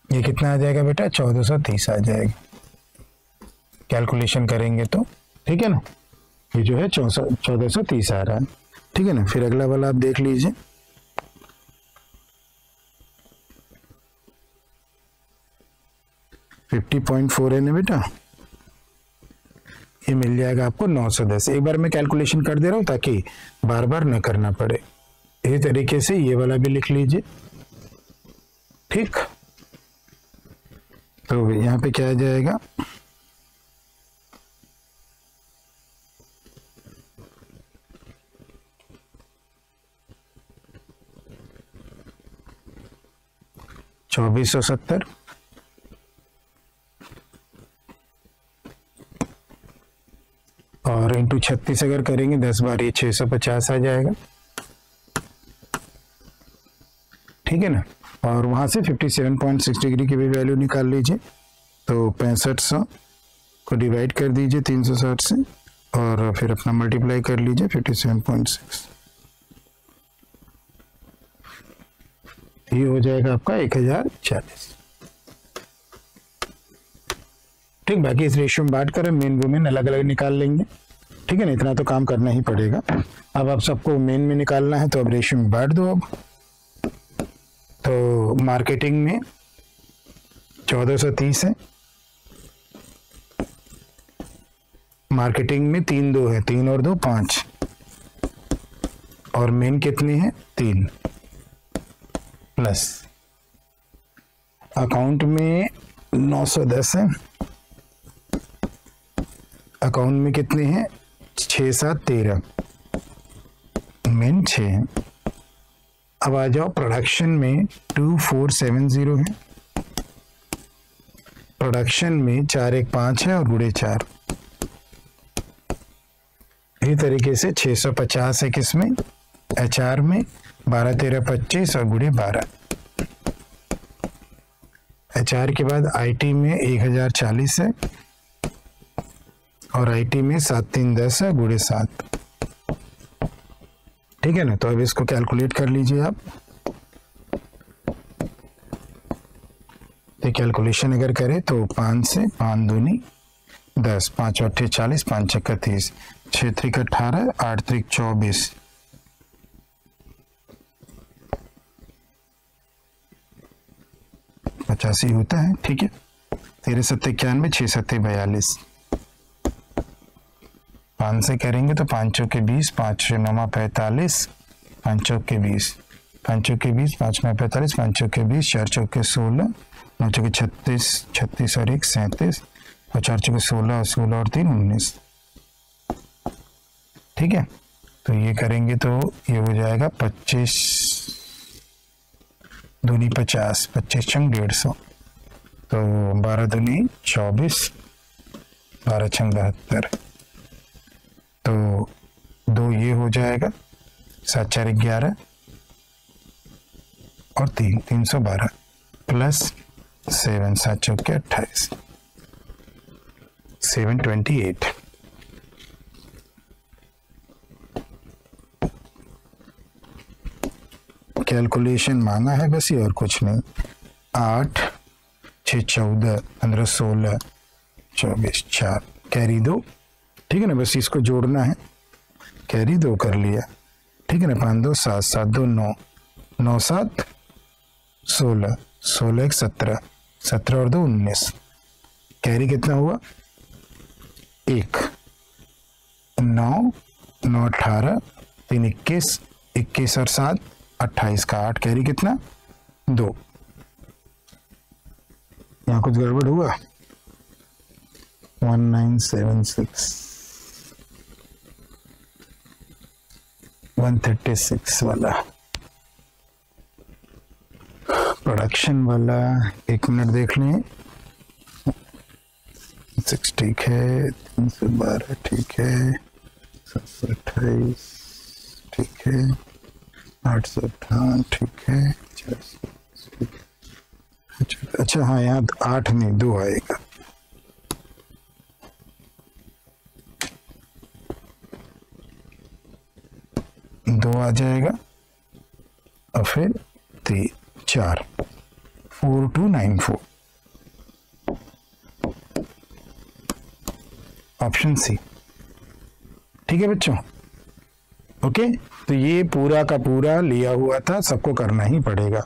ये कितना आ जाएगा बेटा, 1430 आ जाएगा कैलकुलेशन करेंगे तो, ठीक है ना। ये जो है 1430 आ रहा है, ठीक है ना। फिर अगला वाला आप देख लीजिए, $50.4 है ना बेटा, ये मिल जाएगा आपको 910। एक बार मैं कैलकुलेशन कर दे रहा हूं ताकि बार बार न करना पड़े। इसी तरीके से ये वाला भी लिख लीजिए, ठीक। तो यहाँ पे क्या आ जाएगा, $2470 और इंटू 36 अगर करेंगे 10 बार, ये 650 आ जाएगा, ठीक है ना। और वहां से 57.6 डिग्री की भी वैल्यू निकाल लीजिए। तो 6500 को डिवाइड कर दीजिए 360 से और फिर अपना मल्टीप्लाई कर लीजिए 57.6, ये हो जाएगा आपका 1040। ठीक, बाकी इस रेशियो में बांट कर मेन वुमेन अलग अलग निकाल लेंगे, ठीक है ना। इतना तो काम करना ही पड़ेगा। अब आप सबको मेन में निकालना है तो अब रेशियो में बांट दो। अब तो मार्केटिंग में 1430 है, मार्केटिंग में 3 2 है, 3 और 2 5, और मेन कितने हैं 3, प्लस अकाउंट में 910 है, अकाउंट में कितने हैं 6 7 13, मेन 6 है। अब आ जाओ प्रोडक्शन में 2470 है, प्रोडक्शन में 4 1 5 है और गुड़े 4। इसी तरीके से 650 है किसमें, HR में 12 13 25 और गुड़े 12। HR के बाद IT में 1040 है और IT में 7 3 10 है, गुड़े 7, ठीक है ना। तो अब इसको कैलकुलेट कर लीजिए आप। तो कैलकुलेशन अगर करें तो 5 से 5 दूनी 10, 5 8 40, 5 6 30, 6 3 18, 8 3 24, 85 होता है, ठीक है। 13 7 91, 6 7 42, 5 से करेंगे तो 5 चौके 20, 5 6 9 45, 5 चौके 20, 5 चौके 20, 5 9 45, 5 चौके 20, 4 चौके 16, 9 चौके 36, 36 और 1 37, और 4 चौके 16 और 16 और 3 19, ठीक है। तो ये करेंगे तो ये हो जाएगा 25 दूनी 50, 25 छंग 150, तो 12 दूनी 24, 12 छंग 72, तो 2 ये हो जाएगा 7 4 11 और 3 312 प्लस 7 7 चौके 28 728। कैलकुलेशन मांगा है बस ये, और कुछ नहीं। 8 6 14 15 16 24 4 कैरी 2, ठीक है ना, बस इसको जोड़ना है। कैरी 2 कर लिया, ठीक है ना। 5 2 7 7 2 9 9 7 16 16 1 17 17 और 2 19। कैरी कितना हुआ 1 9 9 18 3 21 21 और 7 28 का 8 कैरी कितना 2। यहाँ कुछ गड़बड़ हुआ 1976 136 वाला प्रोडक्शन वाला, 1 मिनट देख लें। 6 ठीक है, 312 ठीक है, 728 ठीक है, 858 ठीक है, 400 ठीक है। अच्छा हाँ, यहाँ 8 नहीं 2 आएगा। दो आ जाएगा और फिर 3 4 4294 ऑप्शन सी, ठीक है बच्चों। ओके, तो ये पूरा का पूरा लिया हुआ था, सबको करना ही पड़ेगा,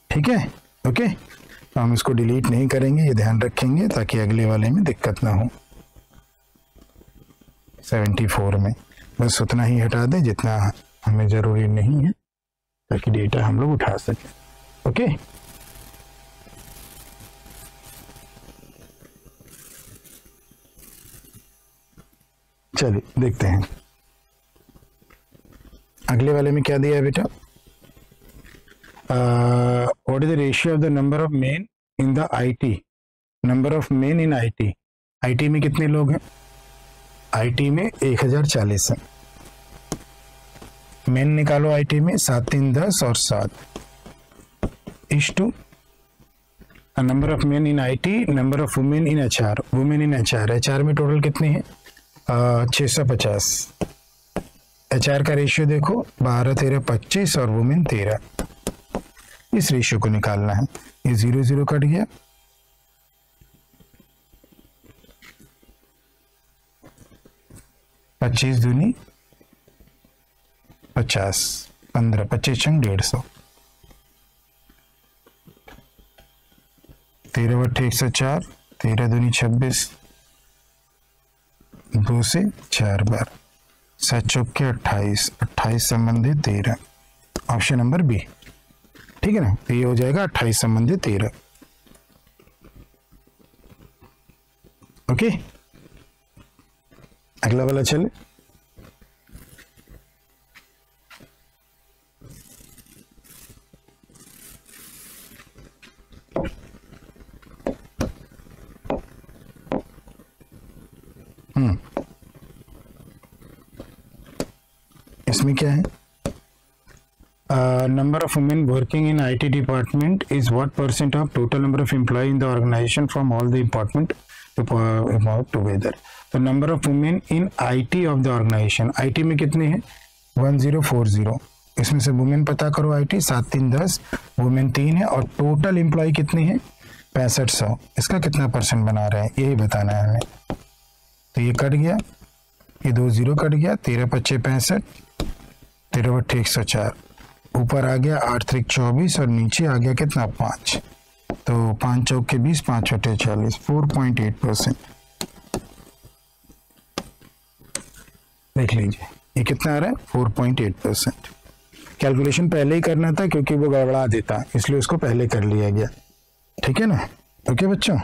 ठीक है। ओके, तो हम इसको डिलीट नहीं करेंगे, ये ध्यान रखेंगे ताकि अगले वाले में दिक्कत ना हो। 74 में बस उतना ही हटा दें जितना हमें जरूरी नहीं है, ताकि डेटा हम लोग उठा सकें। ओके, चलिए देखते हैं अगले वाले में क्या दिया है बेटा। What is the ratio of the number of men in the IT, number of men in IT. IT में कितने लोग हैं, आईटी में 1040 है। मेन निकालो आईटी में, 7 3 10 और 7 is to number of men in IT, number of women in HR. Women in HR, HR में टोटल कितने हैं 650। एचआर का रेशियो देखो 12 13 25 और वुमेन 13। इस रेशियो को निकालना है। ये 0 0 कट गया, पच्चीस दूनी 50 15 25 छंग 150 13 बट्टे 104 13 दूनी 26 2 से 4 बार 7 चौके 28 28 संबंधित 13 ऑप्शन नंबर बी, ठीक है ना। तो ये हो जाएगा 28 संबंधित 13। ओके, अगला वाला चले। इसमें क्या है, number of women working in IT department is what percent of total number of employees in the organization from all the department together। तो number of women in IT of the organization, IT में कितने हैं 1040, इसमें से वुमेन पता करो। IT 7 3 10, वुमेन 3 है और टोटल एम्प्लॉय कितने हैं 6500। इसका कितना परसेंट बना रहे हैं यही बताना है हमें। तो ये कट गया, ये 2 0 कट गया, 13 25 65 13 बट्टे 104, ऊपर आ गया 8 3 24 और नीचे आ गया कितना 5। तो 5 चौके 20 5 बट्टे 40 4.8%। देख लीजिए ये कितना आ रहा है 4.8%। कैलकुलेशन पहले ही करना था क्योंकि वो गड़बड़ा देता, इसलिए उसको पहले कर लिया गया, ठीक है ना। ओके बच्चों,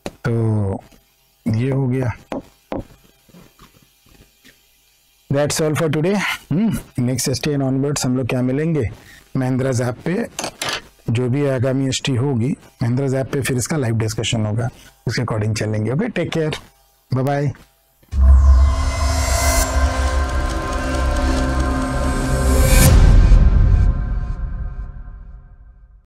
तो ये हो गया। That's all for today। Next ST and onwards हम लोग क्या मिलेंगे महिंद्राज ऐप पे, जो भी आगामी ST होगी महिंद्राज ऐप पे, फिर इसका लाइव डिस्कशन होगा, उसके अकॉर्डिंग चलेंगे। Okay, take care, bye bye.